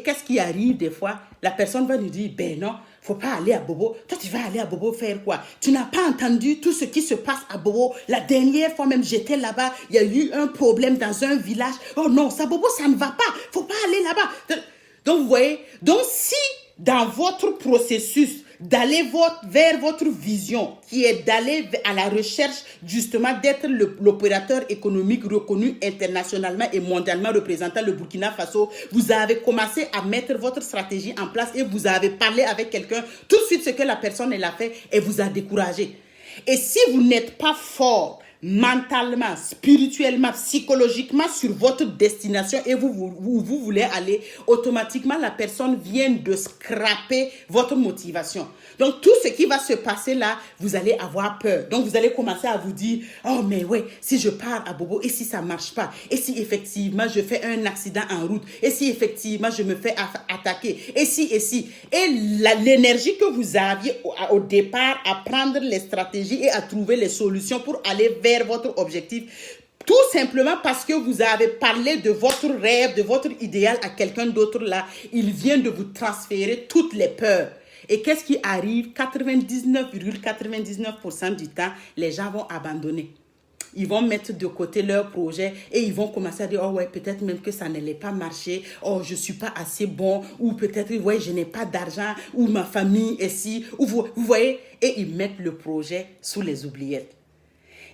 qu'est-ce qui arrive des fois? La personne va nous dire, ben non, faut pas aller à Bobo. Toi, tu vas aller à Bobo faire quoi? Tu n'as pas entendu tout ce qui se passe à Bobo. La dernière fois même, j'étais là-bas, il y a eu un problème dans un village. Oh non, ça Bobo, ça ne va pas. Faut pas aller là-bas. Donc, vous voyez, donc si dans votre processus d'aller vers votre vision, qui est d'aller à la recherche justement d'être l'opérateur économique reconnu internationalement et mondialement représentant le Burkina Faso, vous avez commencé à mettre votre stratégie en place et vous avez parlé avec quelqu'un, tout de suite ce que la personne elle a fait, elle vous a découragé. Et si vous n'êtes pas fort, mentalement, spirituellement, psychologiquement sur votre destination et vous voulez aller, automatiquement la personne vient de scraper votre motivation. Donc tout ce qui va se passer là, vous allez avoir peur. Donc vous allez commencer à vous dire, oh mais ouais, si je pars à Bobo et si ça marche pas, et si effectivement je fais un accident en route, et si effectivement je me fais attaquer, et si. Et l'énergie que vous aviez au départ à prendre les stratégies et à trouver les solutions pour aller vers votre objectif, tout simplement parce que vous avez parlé de votre rêve, de votre idéal à quelqu'un d'autre là, il vient de vous transférer toutes les peurs. Et qu'est-ce qui arrive? 99,99% du temps, les gens vont abandonner. Ils vont mettre de côté leur projet et ils vont commencer à dire, oh ouais, peut-être même que ça n'allait pas marcher, oh je suis pas assez bon, ou peut-être, ouais, je n'ai pas d'argent, ou ma famille est si, ou vous voyez, et ils mettent le projet sous les oubliettes.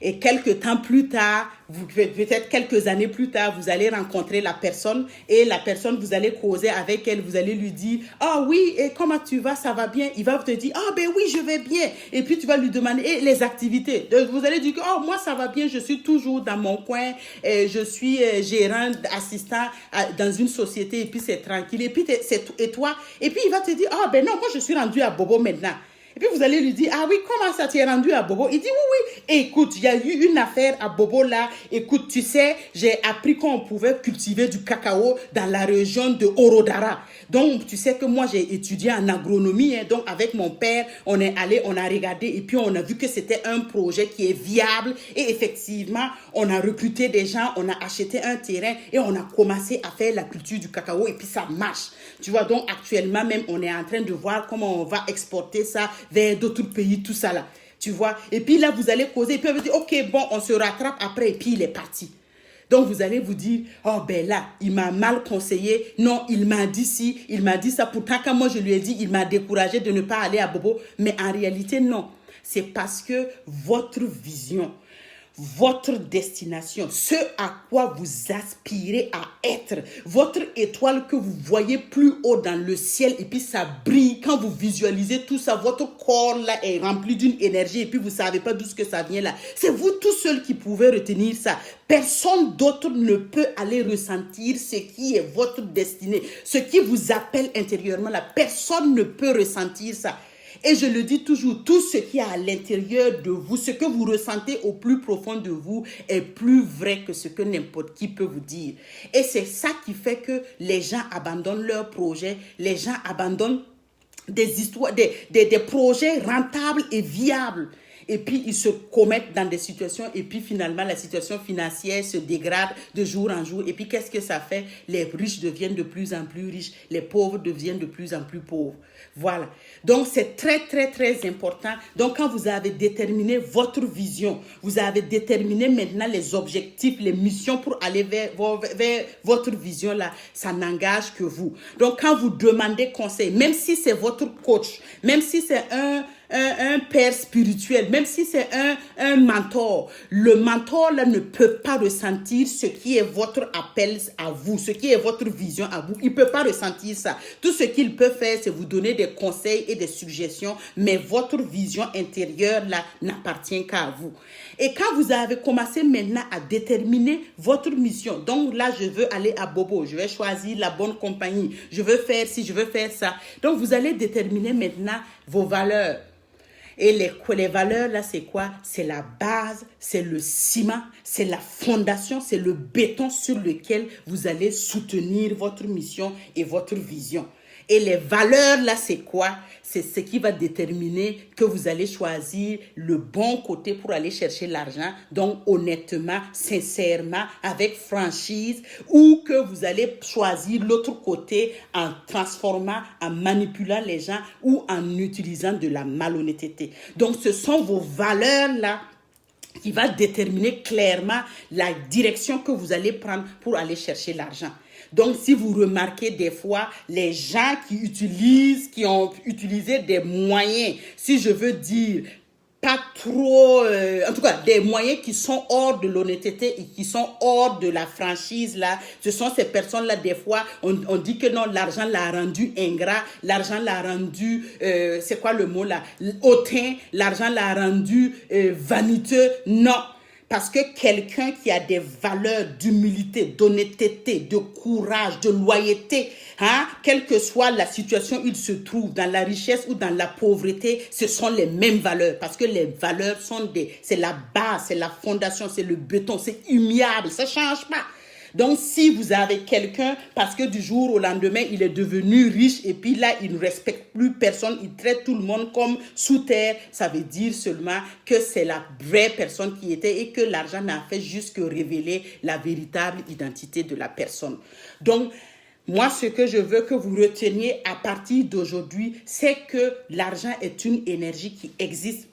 Et quelques temps plus tard, peut-être quelques années plus tard, vous allez rencontrer la personne et la personne, vous allez causer avec elle, vous allez lui dire, ah oui, et comment tu vas, ça va bien? Il va te dire, ah ben oui, je vais bien. Et puis tu vas lui demander, et les activités? Vous allez dire, oh moi ça va bien, je suis toujours dans mon coin, je suis gérant, assistant dans une société et puis c'est tranquille. Et puis et toi? Et puis il va te dire, ah ben non, moi je suis rendu à Bobo maintenant. Et puis vous allez lui dire, ah oui, comment ça t'es rendu à Bobo? Il dit, oui, oui. Écoute, il y a eu une affaire à Bobo là. Écoute, tu sais, j'ai appris qu'on pouvait cultiver du cacao dans la région de Orodara. Donc, tu sais que moi, j'ai étudié en agronomie. Hein, donc, avec mon père, on est allé, on a regardé et puis on a vu que c'était un projet qui est viable. Et effectivement, on a recruté des gens, on a acheté un terrain et on a commencé à faire la culture du cacao et puis ça marche. Tu vois, donc actuellement même, on est en train de voir comment on va exporter ça vers d'autres pays, tout ça là. Tu vois, et puis là, vous allez causer, et puis on va dire, ok, bon, on se rattrape après, et puis il est parti. Donc, vous allez vous dire, oh ben là, il m'a mal conseillé. Non, il m'a dit ci, il m'a dit ça. Pourtant, quand moi je lui ai dit, il m'a découragé de ne pas aller à Bobo. Mais en réalité, non. C'est parce que votre vision, votre destination, ce à quoi vous aspirez à être, votre étoile que vous voyez plus haut dans le ciel et puis ça brille, quand vous visualisez tout ça, votre corps là est rempli d'une énergie et puis vous savez pas d'où ce que ça vient là. C'est vous tout seul qui pouvez retenir ça. Personne d'autre ne peut aller ressentir ce qui est votre destinée, ce qui vous appelle intérieurement là. Personne ne peut ressentir ça. Et je le dis toujours, tout ce qui est à l'intérieur de vous, ce que vous ressentez au plus profond de vous est plus vrai que ce que n'importe qui peut vous dire. Et c'est ça qui fait que les gens abandonnent leurs projets, les gens abandonnent des histoires, des projets rentables et viables. Et puis, ils se commettent dans des situations et puis finalement, la situation financière se dégrade de jour en jour. Et puis, qu'est-ce que ça fait? Les riches deviennent de plus en plus riches, les pauvres deviennent de plus en plus pauvres. Voilà. Donc, c'est très, très, très important. Donc, quand vous avez déterminé votre vision, vous avez déterminé maintenant les objectifs, les missions pour aller vers votre vision-là, ça n'engage que vous. Donc, quand vous demandez conseil, même si c'est votre coach, même si c'est un père spirituel, même si c'est un mentor, le mentor là ne peut pas ressentir ce qui est votre appel à vous, ce qui est votre vision à vous. Il ne peut pas ressentir ça. Tout ce qu'il peut faire, c'est vous donner des conseils et des suggestions, mais votre vision intérieure là n'appartient qu'à vous. Et quand vous avez commencé maintenant à déterminer votre mission, donc là je veux aller à Bobo, je vais choisir la bonne compagnie, je veux faire ci, je veux faire ça. Donc vous allez déterminer maintenant vos valeurs. Et les valeurs là, c'est quoi? C'est la base, c'est le ciment, c'est la fondation, c'est le béton sur lequel vous allez soutenir votre mission et votre vision. Et les valeurs là, c'est quoi? C'est ce qui va déterminer que vous allez choisir le bon côté pour aller chercher l'argent. Donc, honnêtement, sincèrement, avec franchise, ou que vous allez choisir l'autre côté en transformant, en manipulant les gens ou en utilisant de la malhonnêteté. Donc, ce sont vos valeurs là qui va déterminer clairement la direction que vous allez prendre pour aller chercher l'argent. Donc, si vous remarquez des fois, les gens qui ont utilisé des moyens, si je veux dire, pas trop, en tout cas, des moyens qui sont hors de l'honnêteté et qui sont hors de la franchise, là, ce sont ces personnes-là, des fois, on dit que non, l'argent l'a rendu ingrat, l'argent l'a rendu, c'est quoi le mot là, hautain, l'argent l'a rendu vaniteux, non. Parce que quelqu'un qui a des valeurs d'humilité, d'honnêteté, de courage, de loyauté, quelle que soit la situation où il se trouve, dans la richesse ou dans la pauvreté, ce sont les mêmes valeurs. Parce que les valeurs c'est la base, c'est la fondation, c'est le béton, c'est immuable, ça ne change pas. Donc, si vous avez quelqu'un, parce que du jour au lendemain, il est devenu riche et puis là, il ne respecte plus personne, il traite tout le monde comme sous terre, ça veut dire seulement que c'est la vraie personne qui était et que l'argent n'a fait juste que révéler la véritable identité de la personne. Donc, moi, ce que je veux que vous reteniez à partir d'aujourd'hui, c'est que l'argent est une énergie qui existe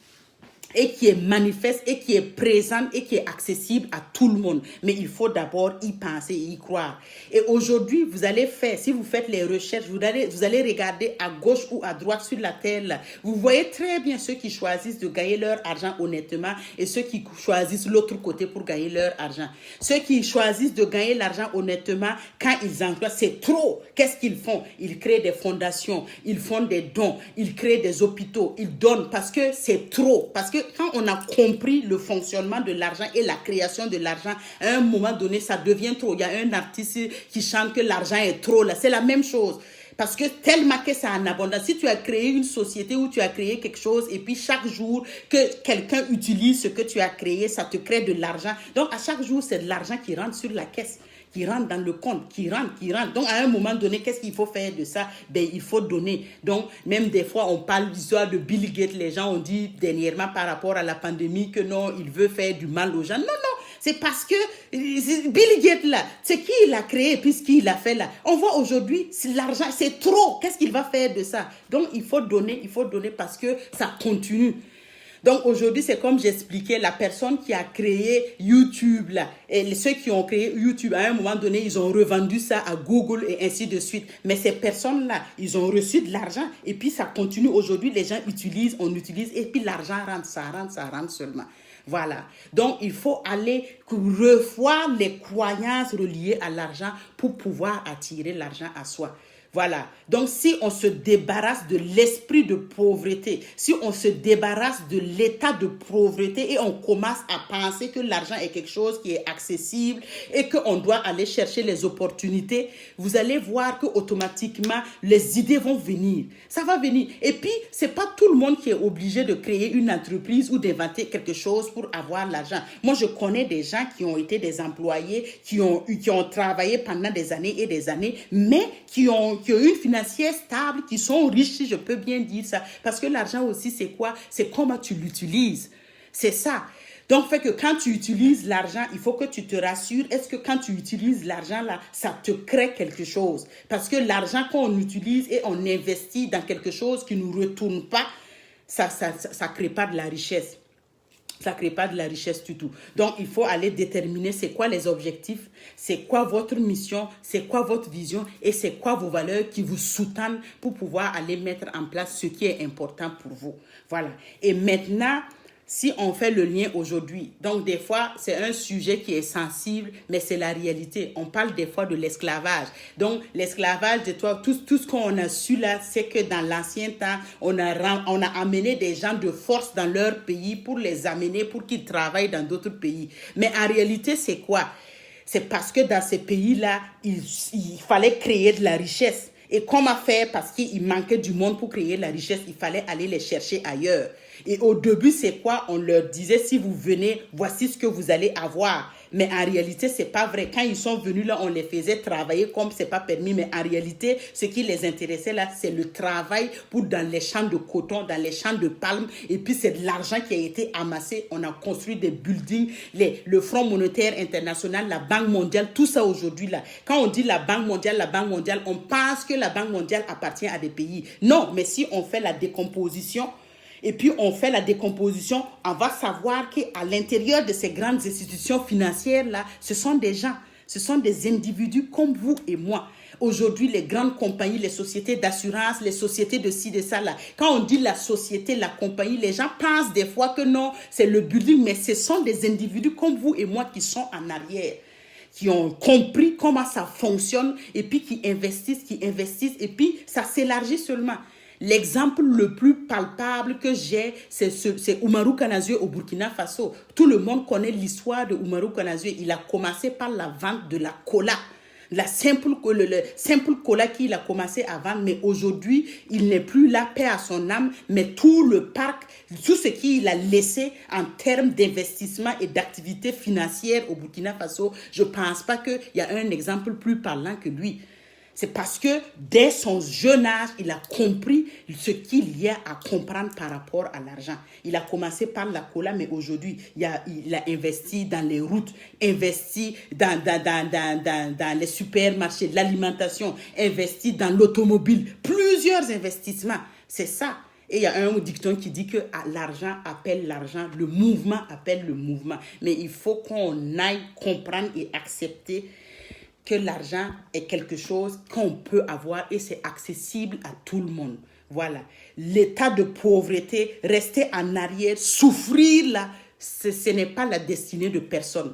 et qui est manifeste et qui est présente et qui est accessible à tout le monde. Mais il faut d'abord y penser et y croire. Et aujourd'hui, vous allez faire, si vous faites les recherches, vous allez regarder à gauche ou à droite sur la terre, là. Vous voyez très bien ceux qui choisissent de gagner leur argent honnêtement et ceux qui choisissent l'autre côté pour gagner leur argent. Ceux qui choisissent de gagner l'argent honnêtement, quand ils emploient, c'est trop. Qu'est-ce qu'ils font? Ils créent des fondations, ils font des dons, ils créent des hôpitaux, ils donnent parce que c'est trop. Parce que quand on a compris le fonctionnement de l'argent et la création de l'argent, à un moment donné, ça devient trop. Il y a un artiste qui chante que l'argent est trop là. C'est la même chose. Parce que tellement que c'est en abondance. Si tu as créé une société où tu as créé quelque chose et puis chaque jour que quelqu'un utilise ce que tu as créé, ça te crée de l'argent. Donc, à chaque jour, c'est de l'argent qui rentre sur la caisse, qui rentre dans le compte, qui rentre. Donc, à un moment donné, qu'est-ce qu'il faut faire de ça? Ben, il faut donner. Donc, même des fois, on parle d'histoire de Bill Gates. Les gens ont dit dernièrement par rapport à la pandémie que non, il veut faire du mal aux gens. Non, non. C'est parce que Bill Gates là, c'est qui il a créé puis ce qu'il a fait là. On voit aujourd'hui, l'argent, c'est trop. Qu'est-ce qu'il va faire de ça? Donc, il faut donner parce que ça continue. Donc, aujourd'hui, c'est comme j'expliquais, la personne qui a créé YouTube là, et ceux qui ont créé YouTube, à un moment donné, ils ont revendu ça à Google et ainsi de suite. Mais ces personnes-là, ils ont reçu de l'argent et puis ça continue. Aujourd'hui, les gens utilisent, on utilise et puis l'argent rentre, ça rentre seulement. Voilà. Donc, il faut aller revoir les croyances reliées à l'argent pour pouvoir attirer l'argent à soi. Voilà. Donc, si on se débarrasse de l'esprit de pauvreté, si on se débarrasse de l'état de pauvreté et on commence à penser que l'argent est quelque chose qui est accessible et qu'on doit aller chercher les opportunités, vous allez voir que automatiquement les idées vont venir. Ça va venir. Et puis, c'est pas tout le monde qui est obligé de créer une entreprise ou d'inventer quelque chose pour avoir l'argent. Moi, je connais des gens qui ont été des employés, qui ont travaillé pendant des années et des années, mais qui ont une financière stable, qui sont riches, si je peux bien dire ça. Parce que l'argent aussi, c'est quoi? C'est comment tu l'utilises. C'est ça. Donc, fait que quand tu utilises l'argent, il faut que tu te rassures. Est-ce que quand tu utilises l'argent, là, ça te crée quelque chose? Parce que l'argent qu'on utilise et on investit dans quelque chose qui ne nous retourne pas, ça crée pas de la richesse. Ça ne crée pas de la richesse du tout. Donc, il faut aller déterminer c'est quoi les objectifs, c'est quoi votre mission, c'est quoi votre vision et c'est quoi vos valeurs qui vous sous-tendent pour pouvoir aller mettre en place ce qui est important pour vous. Voilà. Et maintenant, si on fait le lien aujourd'hui, donc des fois, c'est un sujet qui est sensible, mais c'est la réalité. On parle des fois de l'esclavage. Donc, l'esclavage, tout ce qu'on a su là, c'est que dans l'ancien temps, on a amené des gens de force dans leur pays pour les amener, pour qu'ils travaillent dans d'autres pays. Mais en réalité, c'est quoi? C'est parce que dans ces pays-là, il fallait créer de la richesse. Et comment faire? Parce qu'il manquait du monde pour créer la richesse, il fallait aller les chercher ailleurs. Et au début, c'est quoi? On leur disait, si vous venez, voici ce que vous allez avoir. Mais en réalité, c'est pas vrai. Quand ils sont venus là, on les faisait travailler comme c'est pas permis. Mais en réalité, ce qui les intéressait là, c'est le travail pour dans les champs de coton, dans les champs de palme. Et puis, c'est de l'argent qui a été amassé. On a construit des buildings, le Fonds monétaire international, la Banque mondiale, tout ça aujourd'hui là. Quand on dit la Banque mondiale, on pense que la Banque mondiale appartient à des pays. Non, mais si on fait la décomposition, et puis on fait la décomposition, on va savoir qu'à l'intérieur de ces grandes institutions financières-là, ce sont des gens, ce sont des individus comme vous et moi. Aujourd'hui, les grandes compagnies, les sociétés d'assurance, les sociétés de ci, de ça, là. Quand on dit la société, la compagnie, les gens pensent des fois que non, c'est le building, mais ce sont des individus comme vous et moi qui sont en arrière, qui ont compris comment ça fonctionne et puis qui investissent, et puis ça s'élargit seulement. L'exemple le plus palpable que j'ai, c'est Oumarou Kanazue au Burkina Faso. Tout le monde connaît l'histoire de Oumarou Kanazue. Il a commencé par la vente de la cola. Le simple cola qu'il a commencé à vendre, mais aujourd'hui, il n'est plus là, paix à son âme, mais tout le parc, tout ce qu'il a laissé en termes d'investissement et d'activité financière au Burkina Faso, je ne pense pas qu'il y a un exemple plus parlant que lui. C'est parce que dès son jeune âge, il a compris ce qu'il y a à comprendre par rapport à l'argent. Il a commencé par la cola, mais aujourd'hui, il a investi dans les routes, investi dans les supermarchés, l'alimentation, investi dans l'automobile, plusieurs investissements. C'est ça. Et il y a un dicton qui dit que l'argent appelle l'argent, le mouvement appelle le mouvement. Mais il faut qu'on aille comprendre et accepter que l'argent est quelque chose qu'on peut avoir et c'est accessible à tout le monde. Voilà. L'état de pauvreté, rester en arrière, souffrir là, ce n'est pas la destinée de personne.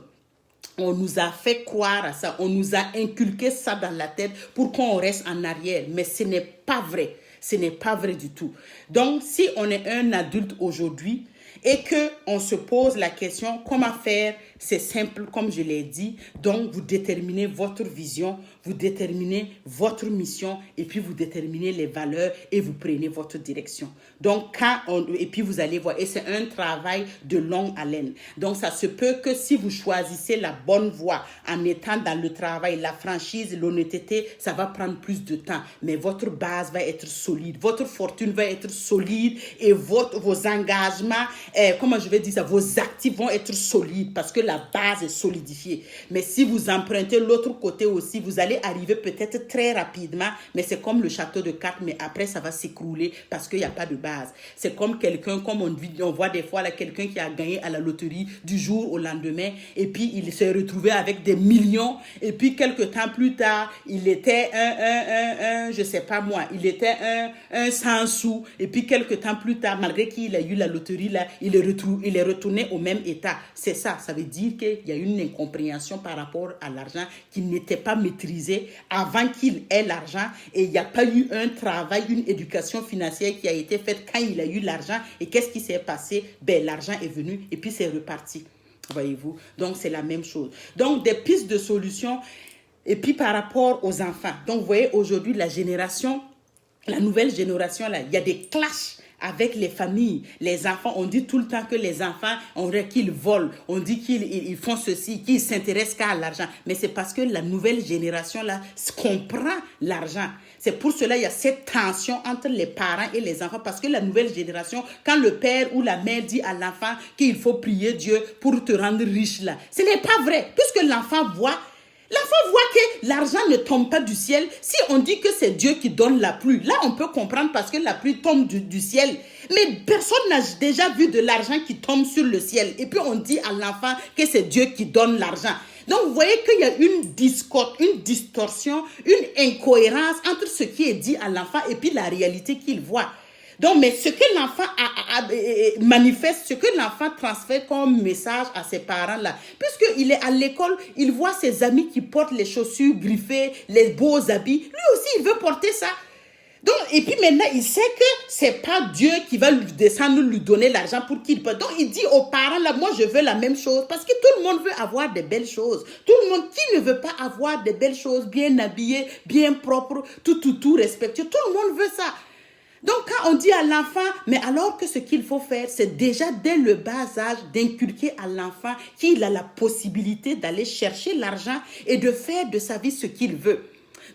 On nous a fait croire à ça, on nous a inculqué ça dans la tête pour qu'on reste en arrière, mais ce n'est pas vrai. Ce n'est pas vrai du tout. Donc, si on est un adulte aujourd'hui et qu'on se pose la question comment faire, c'est simple, comme je l'ai dit. Donc, vous déterminez votre vision, vous déterminez votre mission et puis vous déterminez les valeurs et vous prenez votre direction. Donc, et puis vous allez voir, et c'est un travail de longue haleine. Donc, ça se peut que si vous choisissez la bonne voie en étant dans le travail, la franchise, l'honnêteté, ça va prendre plus de temps. Mais votre base va être solide, votre fortune va être solide et vos engagements, comment je vais dire ça, vos actifs vont être solides parce que la base est solidifiée. Mais si vous empruntez l'autre côté aussi, vous allez arriver peut-être très rapidement, mais c'est comme le château de cartes, mais après ça va s'écrouler parce qu'il n'y a pas de base. C'est comme quelqu'un, comme on voit des fois là, quelqu'un qui a gagné à la loterie du jour au lendemain et puis il s'est retrouvé avec des millions et puis quelques temps plus tard, il était je sais pas moi, il était un 100 sous et puis quelques temps plus tard, malgré qu'il a eu la loterie là, il est retourné au même état. C'est ça, ça veut dire qu'il y a une incompréhension par rapport à l'argent qui n'était pas maîtrisée avant qu'il ait l'argent et il n'y a pas eu un travail, une éducation financière qui a été faite quand il a eu l'argent et qu'est-ce qui s'est passé? Ben, l'argent est venu et puis c'est reparti. Voyez-vous? Donc, c'est la même chose. Donc, des pistes de solutions et puis par rapport aux enfants. Donc, vous voyez, aujourd'hui, la nouvelle génération, là, il y a des clashs avec les familles, les enfants. On dit tout le temps que les enfants, on dirait qu'ils volent, on dit qu'ils font ceci, qu'ils s'intéressent qu'à l'argent. Mais c'est parce que la nouvelle génération là comprend l'argent. C'est pour cela qu'il y a cette tension entre les parents et les enfants. Parce que la nouvelle génération, quand le père ou la mère dit à l'enfant qu'il faut prier Dieu pour te rendre riche là, ce n'est pas vrai. Puisque l'enfant voit L'enfant voit que l'argent ne tombe pas du ciel. Si on dit que c'est Dieu qui donne la pluie, là on peut comprendre parce que la pluie tombe du ciel. Mais personne n'a déjà vu de l'argent qui tombe sur le ciel. Et puis on dit à l'enfant que c'est Dieu qui donne l'argent. Donc vous voyez qu'il y a une discorde, une distorsion, une incohérence entre ce qui est dit à l'enfant et puis la réalité qu'il voit. Donc, mais ce que l'enfant manifeste, ce que l'enfant transfère comme message à ses parents-là, puisqu'il est à l'école, il voit ses amis qui portent les chaussures griffées, les beaux habits. Lui aussi, il veut porter ça. Donc, et puis maintenant, il sait que c'est pas Dieu qui va lui descendre, lui donner l'argent pour qu'il peut. Donc, il dit aux parents, là, moi, je veux la même chose. Parce que tout le monde veut avoir des belles choses. Tout le monde, qui ne veut pas avoir des belles choses, bien habillées, bien propres, tout respectueux. Tout le monde veut ça. Donc, quand on dit à l'enfant, mais alors que ce qu'il faut faire, c'est déjà dès le bas âge d'inculquer à l'enfant qu'il a la possibilité d'aller chercher l'argent et de faire de sa vie ce qu'il veut.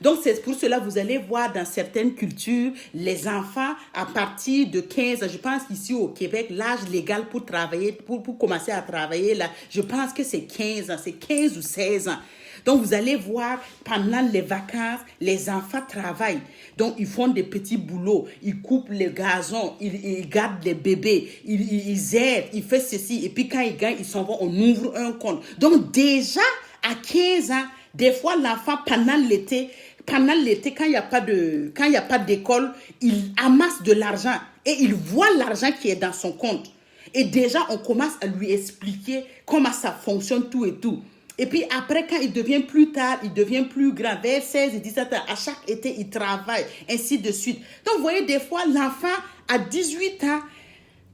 Donc, c'est pour cela, vous allez voir dans certaines cultures, les enfants, à partir de 15 ans, je pense qu'ici au Québec, l'âge légal pour travailler, pour commencer à travailler, là, je pense que c'est 15 ans, c'est 15 ou 16 ans. Donc, vous allez voir, pendant les vacances, les enfants travaillent. Donc, ils font des petits boulots. Ils coupent les gazons, ils gardent les bébés, ils aident, ils font ceci. Et puis, quand ils gagnent, ils s'en vont, on ouvre un compte. Donc, déjà, à 15 ans, des fois, l'enfant, pendant l'été, quand il n'y a pas d'école, il amasse de l'argent et il voit l'argent qui est dans son compte. Et déjà, on commence à lui expliquer comment ça fonctionne, tout et tout. Et puis après, quand il devient plus tard, il devient plus grand, vers 16 et 17 ans, à chaque été, il travaille, ainsi de suite. Donc, vous voyez, des fois, l'enfant, à 18 ans,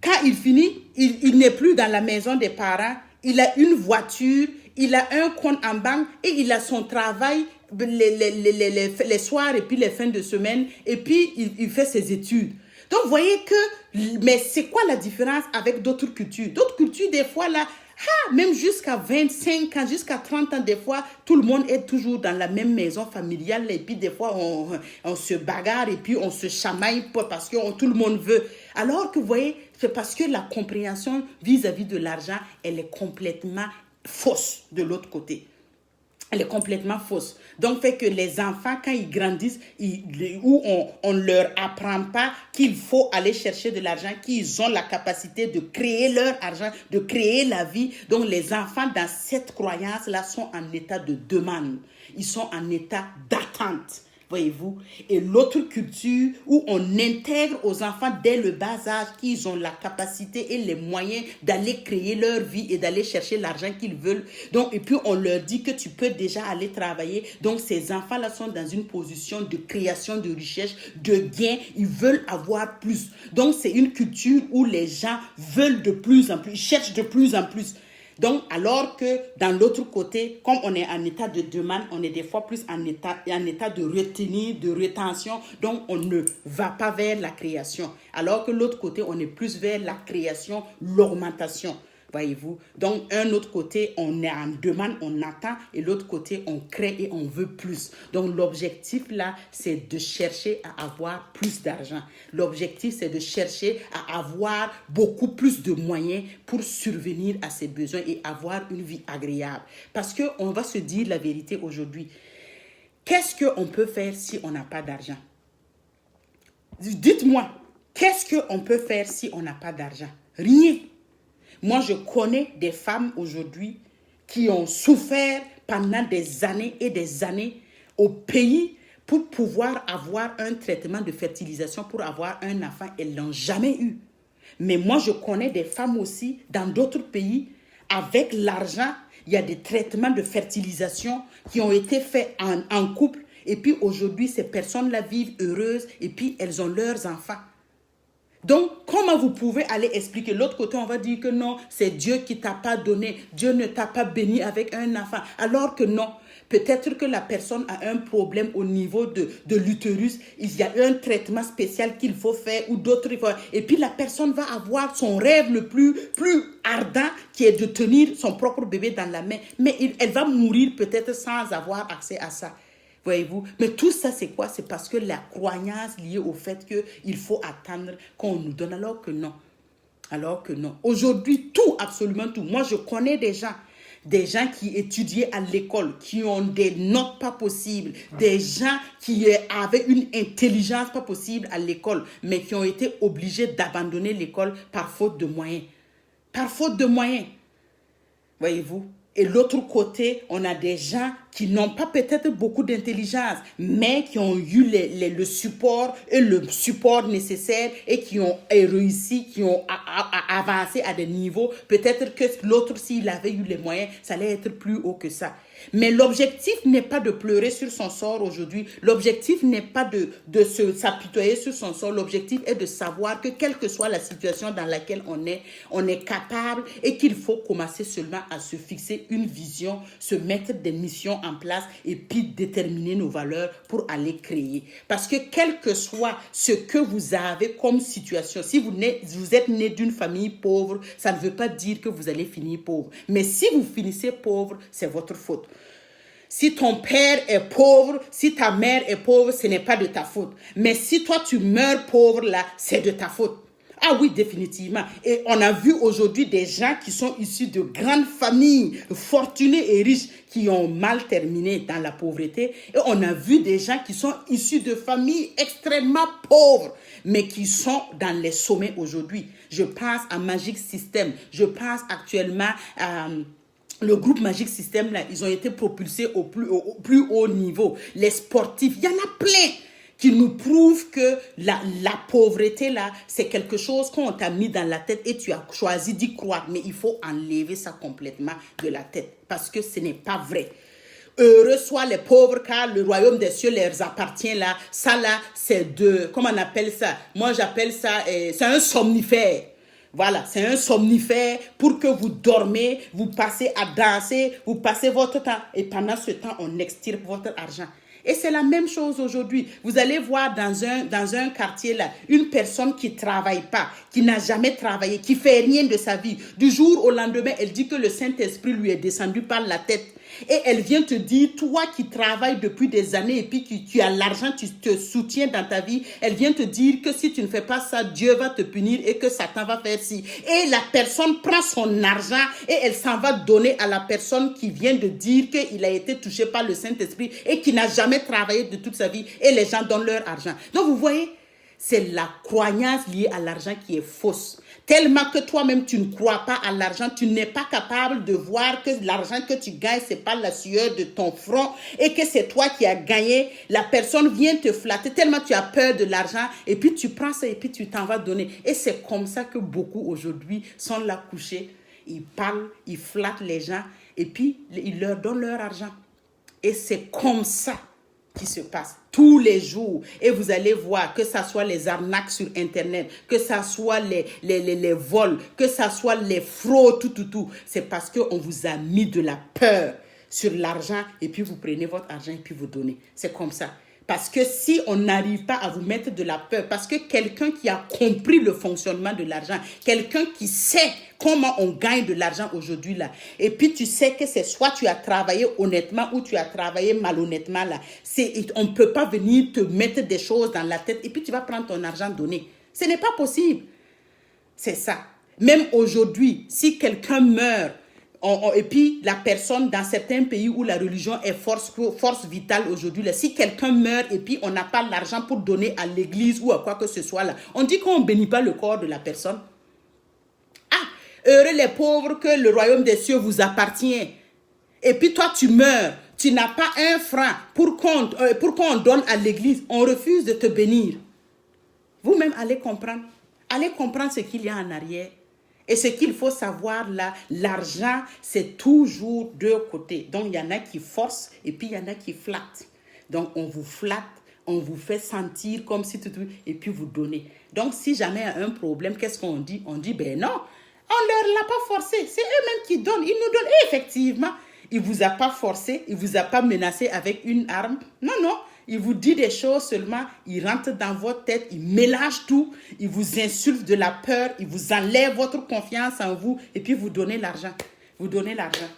quand il finit, il n'est plus dans la maison des parents, il a une voiture, il a un compte en banque et il a son travail les soirs et puis les fins de semaine, et puis il fait ses études. Donc, vous voyez que, mais c'est quoi la différence avec d'autres cultures? D'autres cultures, des fois, là, même jusqu'à 25 ans, jusqu'à 30 ans, des fois, tout le monde est toujours dans la même maison familiale. Et puis, des fois, on se bagarre et puis on se chamaille parce que tout le monde veut. Alors que, vous voyez, c'est parce que la compréhension vis-à-vis de l'argent, elle est complètement fausse de l'autre côté. Elle est complètement fausse. Donc, fait que les enfants, quand ils grandissent, où on ne leur apprend pas qu'il faut aller chercher de l'argent, qu'ils ont la capacité de créer leur argent, de créer la vie. Donc, les enfants, dans cette croyance-là, sont en état de demande. Ils sont en état d'attente. Voyez-vous, et l'autre culture où on intègre aux enfants dès le bas âge qu'ils ont la capacité et les moyens d'aller créer leur vie et d'aller chercher l'argent qu'ils veulent. Donc, et puis on leur dit que tu peux déjà aller travailler. Donc, ces enfants-là sont dans une position de création de richesse, de gain. Ils veulent avoir plus. Donc, c'est une culture où les gens veulent de plus en plus, ils cherchent de plus en plus. Donc, alors que dans l'autre côté, comme on est en état de demande, on est des fois plus en état de retenir, de rétention. Donc, on ne va pas vers la création. Alors que l'autre côté, on est plus vers la création, l'augmentation. Voyez-vous? Donc, un autre côté, on est en demande, on attend, et l'autre côté, on crée et on veut plus. Donc, l'objectif là, c'est de chercher à avoir plus d'argent. L'objectif, c'est de chercher à avoir beaucoup plus de moyens pour survenir à ses besoins et avoir une vie agréable. Parce qu'on va se dire la vérité aujourd'hui. Qu'est-ce qu'on peut faire si on n'a pas d'argent? Dites-moi, qu'est-ce qu'on peut faire si on n'a pas d'argent? Rien. Moi, je connais des femmes aujourd'hui qui ont souffert pendant des années et des années au pays pour pouvoir avoir un traitement de fertilisation, pour avoir un enfant. Elles ne l'ont jamais eu. Mais moi, je connais des femmes aussi dans d'autres pays, avec l'argent, il y a des traitements de fertilisation qui ont été faits en couple. Et puis aujourd'hui, ces personnes-là vivent heureuses et puis elles ont leurs enfants. Donc, comment vous pouvez aller expliquer? L'autre côté, on va dire que non, c'est Dieu qui t'a pas donné. Dieu ne t'a pas béni avec un enfant. Alors que non, peut-être que la personne a un problème au niveau de l'utérus. Il y a un traitement spécial qu'il faut faire ou d'autres. Et puis, la personne va avoir son rêve le plus ardent qui est de tenir son propre bébé dans la main. Mais elle va mourir peut-être sans avoir accès à ça. Voyez-vous? Mais tout ça, c'est quoi? C'est parce que la croyance liée au fait qu'il faut attendre qu'on nous donne, alors que non. Alors que non. Aujourd'hui, tout, absolument tout. Moi, je connais des gens des gens qui étudiaient à l'école, qui ont des notes pas possibles, des gens qui avaient une intelligence pas possible à l'école, mais qui ont été obligés d'abandonner l'école par faute de moyens. Par faute de moyens. Voyez-vous? Et l'autre côté, on a des gens qui n'ont pas peut-être beaucoup d'intelligence, mais qui ont eu le support et le support nécessaire et qui ont réussi, qui ont avancé à des niveaux. Peut-être que l'autre, s'il avait eu les moyens, ça allait être plus haut que ça. Mais l'objectif n'est pas de pleurer sur son sort aujourd'hui. L'objectif n'est pas de s'apitoyer sur son sort. L'objectif est de savoir que quelle que soit la situation dans laquelle on est capable et qu'il faut commencer seulement à se fixer une vision, se mettre des missions en place et puis déterminer nos valeurs pour aller créer. Parce que quel que soit ce que vous avez comme situation, si vous êtes né d'une famille pauvre, ça ne veut pas dire que vous allez finir pauvre. Mais si vous finissez pauvre, c'est votre faute. Si ton père est pauvre, si ta mère est pauvre, ce n'est pas de ta faute. Mais si toi, tu meurs pauvre, là, c'est de ta faute. Ah oui, définitivement. Et on a vu aujourd'hui des gens qui sont issus de grandes familles, fortunés et riches, qui ont mal terminé dans la pauvreté. Et on a vu des gens qui sont issus de familles extrêmement pauvres, mais qui sont dans les sommets aujourd'hui. Je pense à Magic System. Je pense actuellement à... Le groupe Magic System, là, ils ont été propulsés au plus haut niveau. Les sportifs, il y en a plein qui nous prouvent que la pauvreté, là, c'est quelque chose qu'on t'a mis dans la tête et tu as choisi d'y croire. Mais il faut enlever ça complètement de la tête parce que ce n'est pas vrai. Heureux soient les pauvres car le royaume des cieux leur appartient là. Ça là, c'est comment on appelle ça? Moi, j'appelle ça, c'est un somnifère. Voilà, c'est un somnifère pour que vous dormez, vous passez à danser, vous passez votre temps. Et pendant ce temps, on extirpe votre argent. Et c'est la même chose aujourd'hui. Vous allez voir dans un quartier là, une personne qui ne travaille pas, qui n'a jamais travaillé, qui fait rien de sa vie. Du jour au lendemain, elle dit que le Saint-Esprit lui est descendu par la tête. Et elle vient te dire, toi qui travailles depuis des années et puis tu as l'argent, tu te soutiens dans ta vie, elle vient te dire que si tu ne fais pas ça, Dieu va te punir et que Satan va faire ci. Et la personne prend son argent et elle s'en va donner à la personne qui vient de dire qu'il a été touché par le Saint-Esprit et qui n'a jamais travaillé de toute sa vie et les gens donnent leur argent. Donc vous voyez, c'est la croyance liée à l'argent qui est fausse. Tellement que toi-même, tu ne crois pas à l'argent, tu n'es pas capable de voir que l'argent que tu gagnes, ce n'est pas la sueur de ton front et que c'est toi qui as gagné. La personne vient te flatter tellement tu as peur de l'argent et puis tu prends ça et puis tu t'en vas donner. Et c'est comme ça que beaucoup aujourd'hui sont là couchés. Ils parlent, ils flattent les gens et puis ils leur donnent leur argent. Et c'est comme ça qui se passe tous les jours. Et vous allez voir que ça soit les arnaques sur Internet, que ça soit les vols, que ça soit les fraudes, tout. C'est parce qu'on vous a mis de la peur sur l'argent et puis vous prenez votre argent et puis vous donnez. C'est comme ça. Parce que si on n'arrive pas à vous mettre de la peur, parce que quelqu'un qui a compris le fonctionnement de l'argent, quelqu'un qui sait comment on gagne de l'argent aujourd'hui là, et puis tu sais que c'est soit tu as travaillé honnêtement ou tu as travaillé malhonnêtement là, on ne peut pas venir te mettre des choses dans la tête et puis tu vas prendre ton argent donné. Ce n'est pas possible. C'est ça. Même aujourd'hui, si quelqu'un meurt, et puis la personne dans certains pays où la religion est force vitale aujourd'hui, là, si quelqu'un meurt et puis on n'a pas l'argent pour donner à l'église ou à quoi que ce soit là, on dit qu'on ne bénit pas le corps de la personne. Ah, heureux les pauvres que le royaume des cieux vous appartient. Et puis toi tu meurs, tu n'as pas un franc pour qu'on donne à l'église, on refuse de te bénir. Vous-même allez comprendre ce qu'il y a en arrière. Et ce qu'il faut savoir là, l'argent, c'est toujours deux côtés. Donc, il y en a qui forcent et puis il y en a qui flattent. Donc, on vous flatte, on vous fait sentir comme si tout, et puis vous donnez. Donc, si jamais il y a un problème, qu'est-ce qu'on dit? On dit, ben non, on ne leur l'a pas forcé. C'est eux-mêmes qui donnent. Ils nous donnent. Et effectivement, il ne vous a pas forcé, il ne vous a pas menacé avec une arme. Non. Il vous dit des choses seulement, il rentre dans votre tête, il mélange tout, il vous insulte de la peur, il vous enlève votre confiance en vous et puis vous donnez l'argent. Vous donnez l'argent.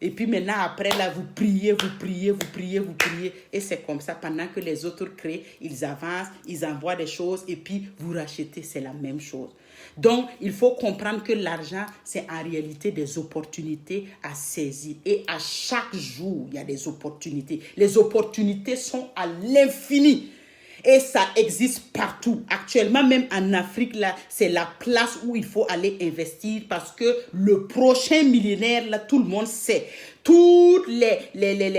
Et puis maintenant, après, là, vous priez, vous priez, vous priez, vous priez. Et c'est comme ça, pendant que les autres créent, ils avancent, ils envoient des choses et puis vous rachetez, c'est la même chose. Donc, il faut comprendre que l'argent, c'est en réalité des opportunités à saisir. Et à chaque jour, il y a des opportunités. Les opportunités sont à l'infini. Et ça existe partout. Actuellement, même en Afrique, là, c'est la place où il faut aller investir parce que le prochain millénaire, là, tout le monde sait. Tous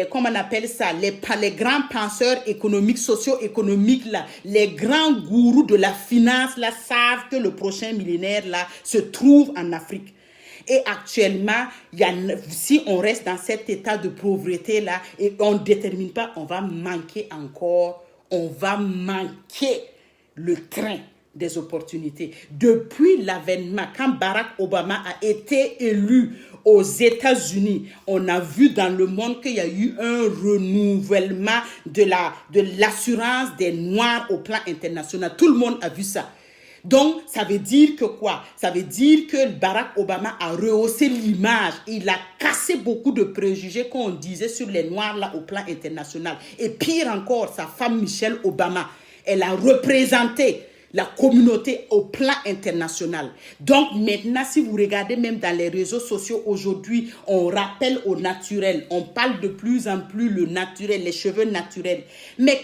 comment on appelle ça, les grands penseurs économiques, socio-économiques, là, les grands gourous de la finance, là, savent que le prochain millénaire, là, se trouve en Afrique. Et actuellement, si on reste dans cet état de pauvreté-là et on ne détermine pas, on va manquer encore. On va manquer le train des opportunités. Depuis l'avènement, quand Barack Obama a été élu aux États-Unis, on a vu dans le monde qu'il y a eu un renouvellement de l'assurance des Noirs au plan international. Tout le monde a vu ça. Donc, ça veut dire que quoi? Ça veut dire que Barack Obama a rehaussé l'image. Il a cassé beaucoup de préjugés qu'on disait sur les Noirs là au plan international. Et pire encore, sa femme Michelle Obama, elle a représenté la communauté au plan international. Donc maintenant, si vous regardez même dans les réseaux sociaux aujourd'hui, on rappelle au naturel. On parle de plus en plus le naturel, les cheveux naturels. Mais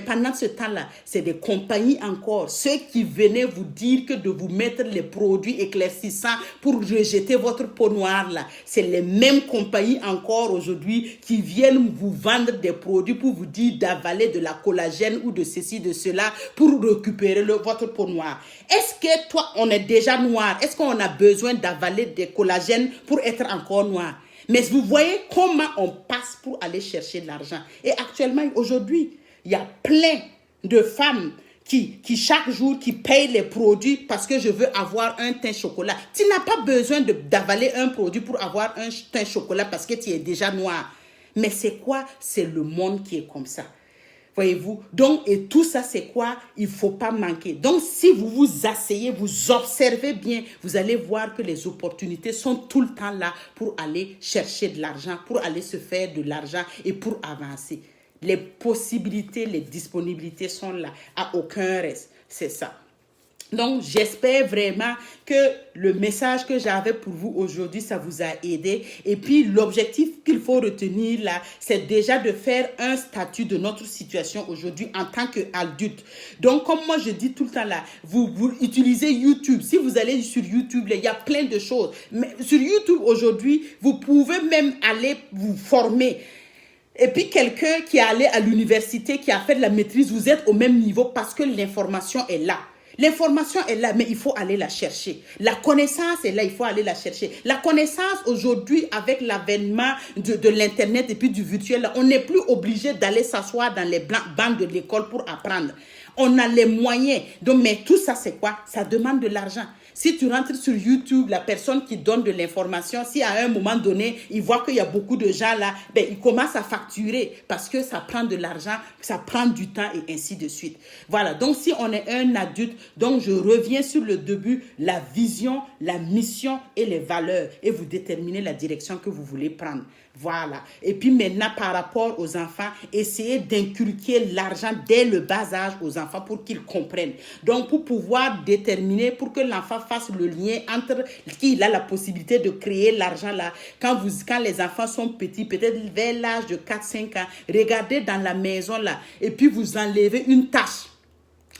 pendant ce temps-là, c'est des compagnies encore, ceux qui venaient vous dire que de vous mettre les produits éclaircissants pour rejeter votre peau noire là, c'est les mêmes compagnies encore aujourd'hui qui viennent vous vendre des produits pour vous dire d'avaler de la collagène ou de ceci, de cela pour récupérer votre peau noire. Est-ce que toi, on est déjà noir? Est-ce qu'on a besoin d'avaler des collagènes pour être encore noir? Mais vous voyez comment on passe pour aller chercher de l'argent. Et actuellement, aujourd'hui, il y a plein de femmes qui chaque jour, qui payent les produits parce que je veux avoir un teint chocolat. Tu n'as pas besoin d'avaler un produit pour avoir un teint chocolat parce que tu es déjà noir. Mais c'est quoi? C'est le monde qui est comme ça. Voyez-vous? Donc, et tout ça, c'est quoi? Il ne faut pas manquer. Donc, si vous vous asseyez, vous observez bien, vous allez voir que les opportunités sont tout le temps là pour aller chercher de l'argent, pour aller se faire de l'argent et pour avancer. Les possibilités, les disponibilités sont là. À aucun reste. C'est ça. Donc, j'espère vraiment que le message que j'avais pour vous aujourd'hui, ça vous a aidé. Et puis, l'objectif qu'il faut retenir là, c'est déjà de faire un statut de notre situation aujourd'hui en tant qu'adulte. Donc, comme moi, je dis tout le temps là, vous utilisez YouTube. Si vous allez sur YouTube, là, il y a plein de choses. Mais sur YouTube aujourd'hui, vous pouvez même aller vous former. Et puis, quelqu'un qui est allé à l'université, qui a fait de la maîtrise, vous êtes au même niveau parce que l'information est là. L'information est là, mais il faut aller la chercher. La connaissance est là, il faut aller la chercher. La connaissance aujourd'hui, avec l'avènement de l'Internet et puis du virtuel, on n'est plus obligé d'aller s'asseoir dans les bancs de l'école pour apprendre. On a les moyens. Donc, mais tout ça, c'est quoi? Ça demande de l'argent. Si tu rentres sur YouTube, la personne qui donne de l'information, si à un moment donné, il voit qu'il y a beaucoup de gens là, ben, il commence à facturer parce que ça prend de l'argent, ça prend du temps et ainsi de suite. Voilà. Donc, si on est un adulte, donc je reviens sur le début, la vision, la mission et les valeurs et vous déterminez la direction que vous voulez prendre. Voilà. Et puis maintenant, par rapport aux enfants, essayez d'inculquer l'argent dès le bas âge aux enfants pour qu'ils comprennent. Donc, pour pouvoir déterminer, pour que l'enfant fasse le lien entre qui a la possibilité de créer l'argent là. Quand les enfants sont petits, peut-être vers l'âge de 4-5 ans, regardez dans la maison là et puis vous enlevez une tâche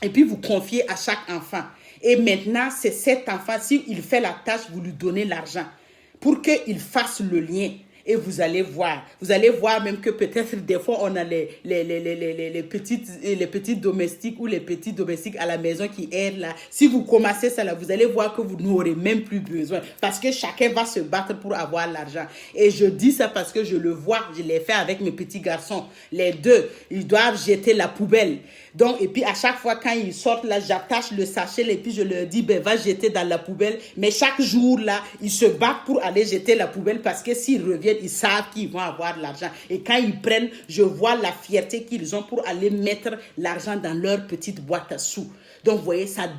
et puis vous confiez à chaque enfant. Et maintenant, c'est cet enfant, s'il fait la tâche, vous lui donnez l'argent pour qu'il fasse le lien. Et vous allez voir même que peut-être des fois on a les petits domestiques ou les petits domestiques à la maison qui aident là. Si vous commencez ça là, vous allez voir que vous n'aurez même plus besoin parce que chacun va se battre pour avoir l'argent. Et je dis ça parce que je le vois, je l'ai fait avec mes petits garçons. Les deux, ils doivent jeter la poubelle. Donc, et puis à chaque fois quand ils sortent là, j'attache le sachet et puis je leur dis, ben va jeter dans la poubelle. Mais chaque jour là, ils se battent pour aller jeter la poubelle parce que s'ils reviennent, ils savent qu'ils vont avoir de l'argent. Et quand ils prennent, je vois la fierté qu'ils ont pour aller mettre l'argent dans leur petite boîte à sous. Donc, vous voyez, ça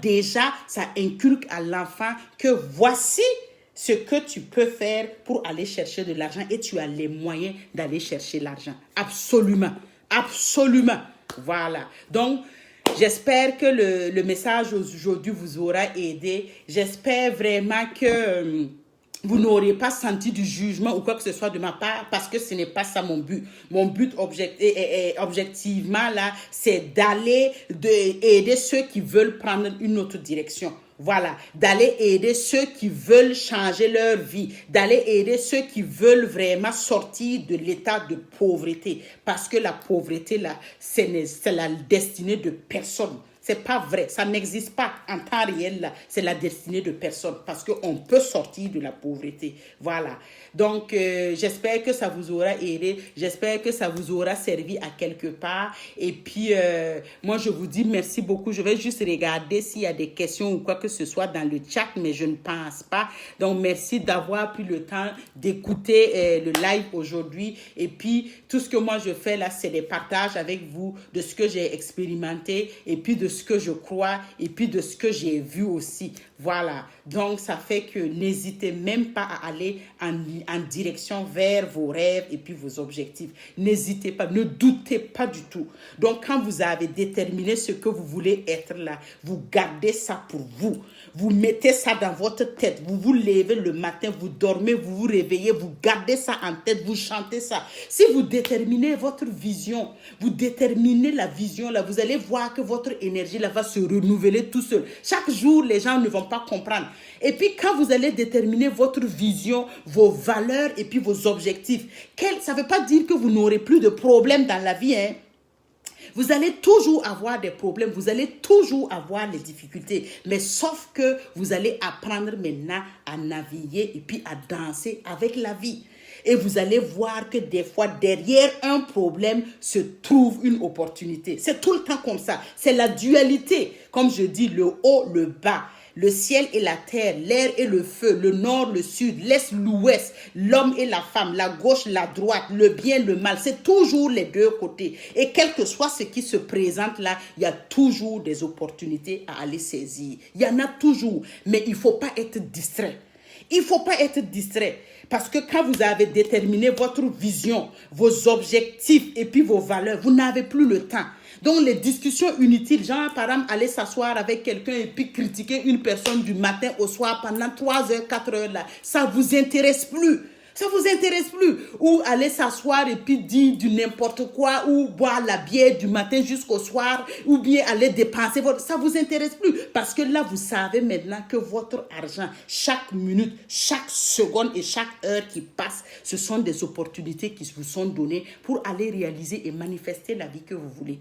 inculque à l'enfant que voici ce que tu peux faire pour aller chercher de l'argent et tu as les moyens d'aller chercher l'argent. Absolument. Absolument. Voilà. Donc, j'espère que le message aujourd'hui vous aura aidé. J'espère vraiment que vous n'aurez pas senti du jugement ou quoi que ce soit de ma part parce que ce n'est pas ça mon but. Mon but objectivement là, c'est d'aller aider ceux qui veulent prendre une autre direction. Voilà, d'aller aider ceux qui veulent changer leur vie, d'aller aider ceux qui veulent vraiment sortir de l'état de pauvreté. Parce que la pauvreté, là, c'est la destinée de personne. C'est pas vrai, ça n'existe pas en temps réel, là. C'est la destinée de personne parce qu'on peut sortir de la pauvreté. Voilà. Donc, j'espère que ça vous aura aidé. J'espère que ça vous aura servi à quelque part. Et puis, moi, je vous dis merci beaucoup. Je vais juste regarder s'il y a des questions ou quoi que ce soit dans le chat, mais je ne pense pas. Donc, merci d'avoir pris le temps d'écouter le live aujourd'hui. Et puis, tout ce que moi, je fais là, c'est des partages avec vous de ce que j'ai expérimenté et puis de ce que je crois et puis de ce que j'ai vu aussi. Voilà. Donc, ça fait que n'hésitez même pas à aller en direction vers vos rêves et puis vos objectifs. N'hésitez pas, ne doutez pas du tout. Donc, quand vous avez déterminé ce que vous voulez être là, vous gardez ça pour vous. Vous mettez ça dans votre tête. Vous vous levez le matin, vous dormez, vous vous réveillez, vous gardez ça en tête, vous chantez ça. Si vous déterminez votre vision, vous déterminez la vision là, vous allez voir que votre énergie là va se renouveler tout seul. Chaque jour, les gens ne vont pas comprendre. Et puis, quand vous allez déterminer votre vision, vos valeurs et puis vos objectifs, ça ne veut pas dire que vous n'aurez plus de problèmes dans la vie, hein. Vous allez toujours avoir des problèmes, vous allez toujours avoir des difficultés, mais sauf que vous allez apprendre maintenant à naviguer et puis à danser avec la vie. Et vous allez voir que des fois, derrière un problème se trouve une opportunité. C'est tout le temps comme ça. C'est la dualité. Comme je dis, le haut, le bas. Le ciel et la terre, l'air et le feu, le nord, le sud, l'est, l'ouest, l'homme et la femme, la gauche, la droite, le bien, le mal. C'est toujours les deux côtés. Et quel que soit ce qui se présente là, il y a toujours des opportunités à aller saisir. Il y en a toujours. Mais il ne faut pas être distrait. Il ne faut pas être distrait. Parce que quand vous avez déterminé votre vision, vos objectifs et puis vos valeurs, vous n'avez plus le temps. Donc, les discussions inutiles, genre, par exemple, aller s'asseoir avec quelqu'un et puis critiquer une personne du matin au soir pendant 3 heures, 4 heures, là, ça ne vous intéresse plus. Ça ne vous intéresse plus. Ou aller s'asseoir et puis dire du n'importe quoi, ou boire la bière du matin jusqu'au soir, ou bien aller dépenser votre... Ça ne vous intéresse plus. Parce que là, vous savez maintenant que votre argent, chaque minute, chaque seconde et chaque heure qui passe, ce sont des opportunités qui vous sont données pour aller réaliser et manifester la vie que vous voulez.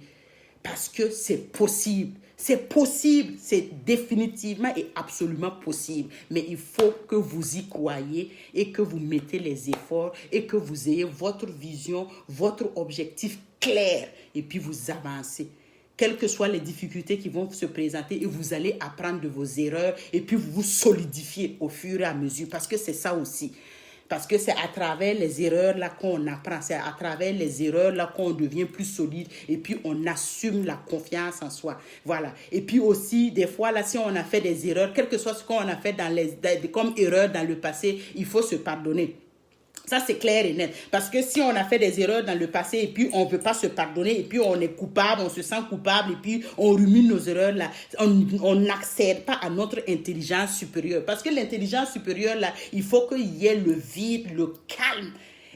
Parce que c'est possible. C'est possible. C'est définitivement et absolument possible. Mais il faut que vous y croyez et que vous mettez les efforts et que vous ayez votre vision, votre objectif clair et puis vous avancez. Quelles que soient les difficultés qui vont se présenter et vous allez apprendre de vos erreurs et puis vous vous solidifiez au fur et à mesure parce que c'est ça aussi. Parce que c'est à travers les erreurs là qu'on apprend, c'est à travers les erreurs là qu'on devient plus solide et puis on assume la confiance en soi. Voilà. Et puis aussi, des fois là, si on a fait des erreurs, quel que soit ce qu'on a fait comme erreur dans le passé, il faut se pardonner. Ça, c'est clair et net. Parce que si on a fait des erreurs dans le passé et puis on ne veut pas se pardonner et puis on est coupable, on se sent coupable et puis on rumine nos erreurs là, on n'accède pas à notre intelligence supérieure. Parce que l'intelligence supérieure là, il faut qu'il y ait le vide, le calme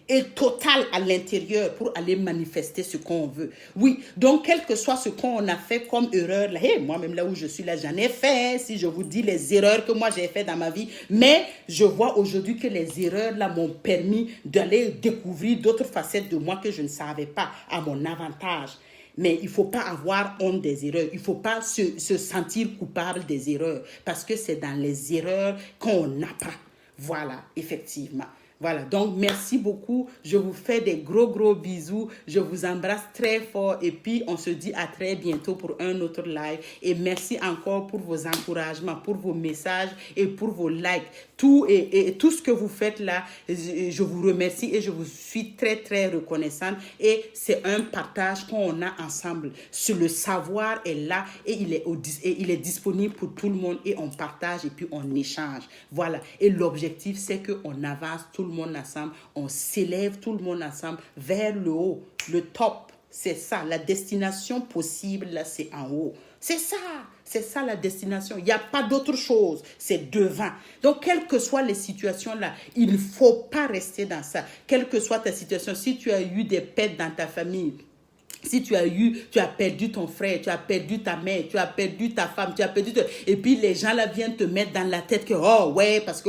et total à l'intérieur pour aller manifester ce qu'on veut. Oui, donc quel que soit ce qu'on a fait comme erreur, là, moi-même là où je suis là, j'en ai fait, si je vous dis les erreurs que moi j'ai fait dans ma vie, mais je vois aujourd'hui que les erreurs là m'ont permis d'aller découvrir d'autres facettes de moi que je ne savais pas à mon avantage. Mais il ne faut pas avoir honte des erreurs. Il ne faut pas se sentir coupable des erreurs parce que c'est dans les erreurs qu'on apprend. Voilà, effectivement. Voilà, donc merci beaucoup. Je vous fais des gros bisous. Je vous embrasse très fort et puis on se dit à très bientôt pour un autre live. Et merci encore pour vos encouragements, pour vos messages et pour vos likes. Tout ce que vous faites là, je vous remercie et je vous suis très reconnaissante. Et c'est un partage qu'on a ensemble. Le savoir est là et il est disponible pour tout le monde et on partage et puis on échange. Voilà. Et l'objectif, c'est qu'on avance tout le monde ensemble, on s'élève tout le monde ensemble vers le haut, le top. C'est ça, la destination possible, là, c'est en haut. C'est ça la destination. Il n'y a pas d'autre chose, c'est devant. Donc, quelles que soient les situations là, il ne faut pas rester dans ça. Quelle que soit ta situation, si tu as eu des pertes dans ta famille, si tu as perdu ton frère, tu as perdu ta mère, tu as perdu ta femme, et puis les gens là viennent te mettre dans la tête que, oh ouais, parce que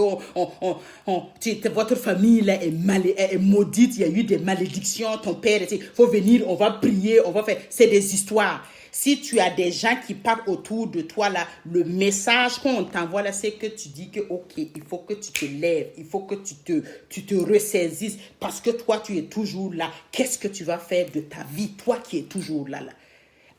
votre famille là est maudite, il y a eu des malédictions, ton père, il faut venir, on va prier, on va faire, c'est des histoires. Si tu as des gens qui parlent autour de toi, là, le message qu'on t'envoie, là, c'est que tu dis que, OK, il faut que tu te lèves, il faut que tu te ressaisisses parce que toi, tu es toujours là. Qu'est-ce que tu vas faire de ta vie, toi qui es toujours là?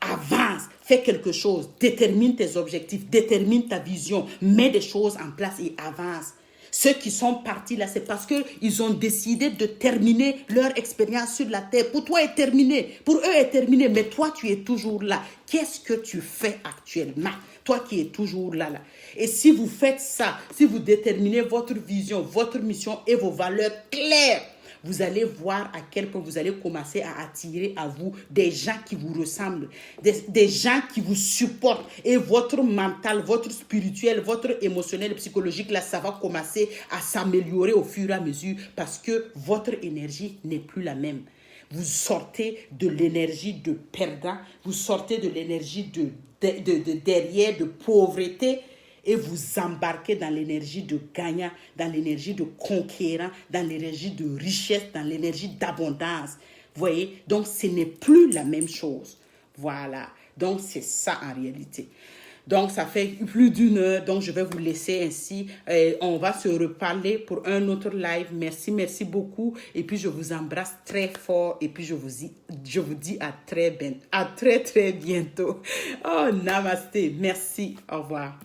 Avance, fais quelque chose, détermine tes objectifs, détermine ta vision, mets des choses en place et avance. Ceux qui sont partis là, c'est parce qu'ils ont décidé de terminer leur expérience sur la terre. Pour toi, est terminé. Pour eux, est terminé. Mais toi, tu es toujours là. Qu'est-ce que tu fais actuellement? Toi qui es toujours là. Et si vous faites ça, si vous déterminez votre vision, votre mission et vos valeurs claires, vous allez voir à quel point vous allez commencer à attirer à vous des gens qui vous ressemblent, des gens qui vous supportent. Et votre mental, votre spirituel, votre émotionnel, psychologique, là, ça va commencer à s'améliorer au fur et à mesure parce que votre énergie n'est plus la même. Vous sortez de l'énergie de perdant, vous sortez de l'énergie de derrière, de pauvreté, et vous embarquez dans l'énergie de gagnant, dans l'énergie de conquérant, dans l'énergie de richesse, dans l'énergie d'abondance. Vous voyez? Donc, ce n'est plus la même chose. Voilà. Donc, c'est ça en réalité. Donc, ça fait plus d'1 heure. Donc, je vais vous laisser ainsi. On va se reparler pour un autre live. Merci beaucoup. Et puis, je vous embrasse très fort. Et puis, je vous dis à très bientôt. Oh, namasté. Merci. Au revoir.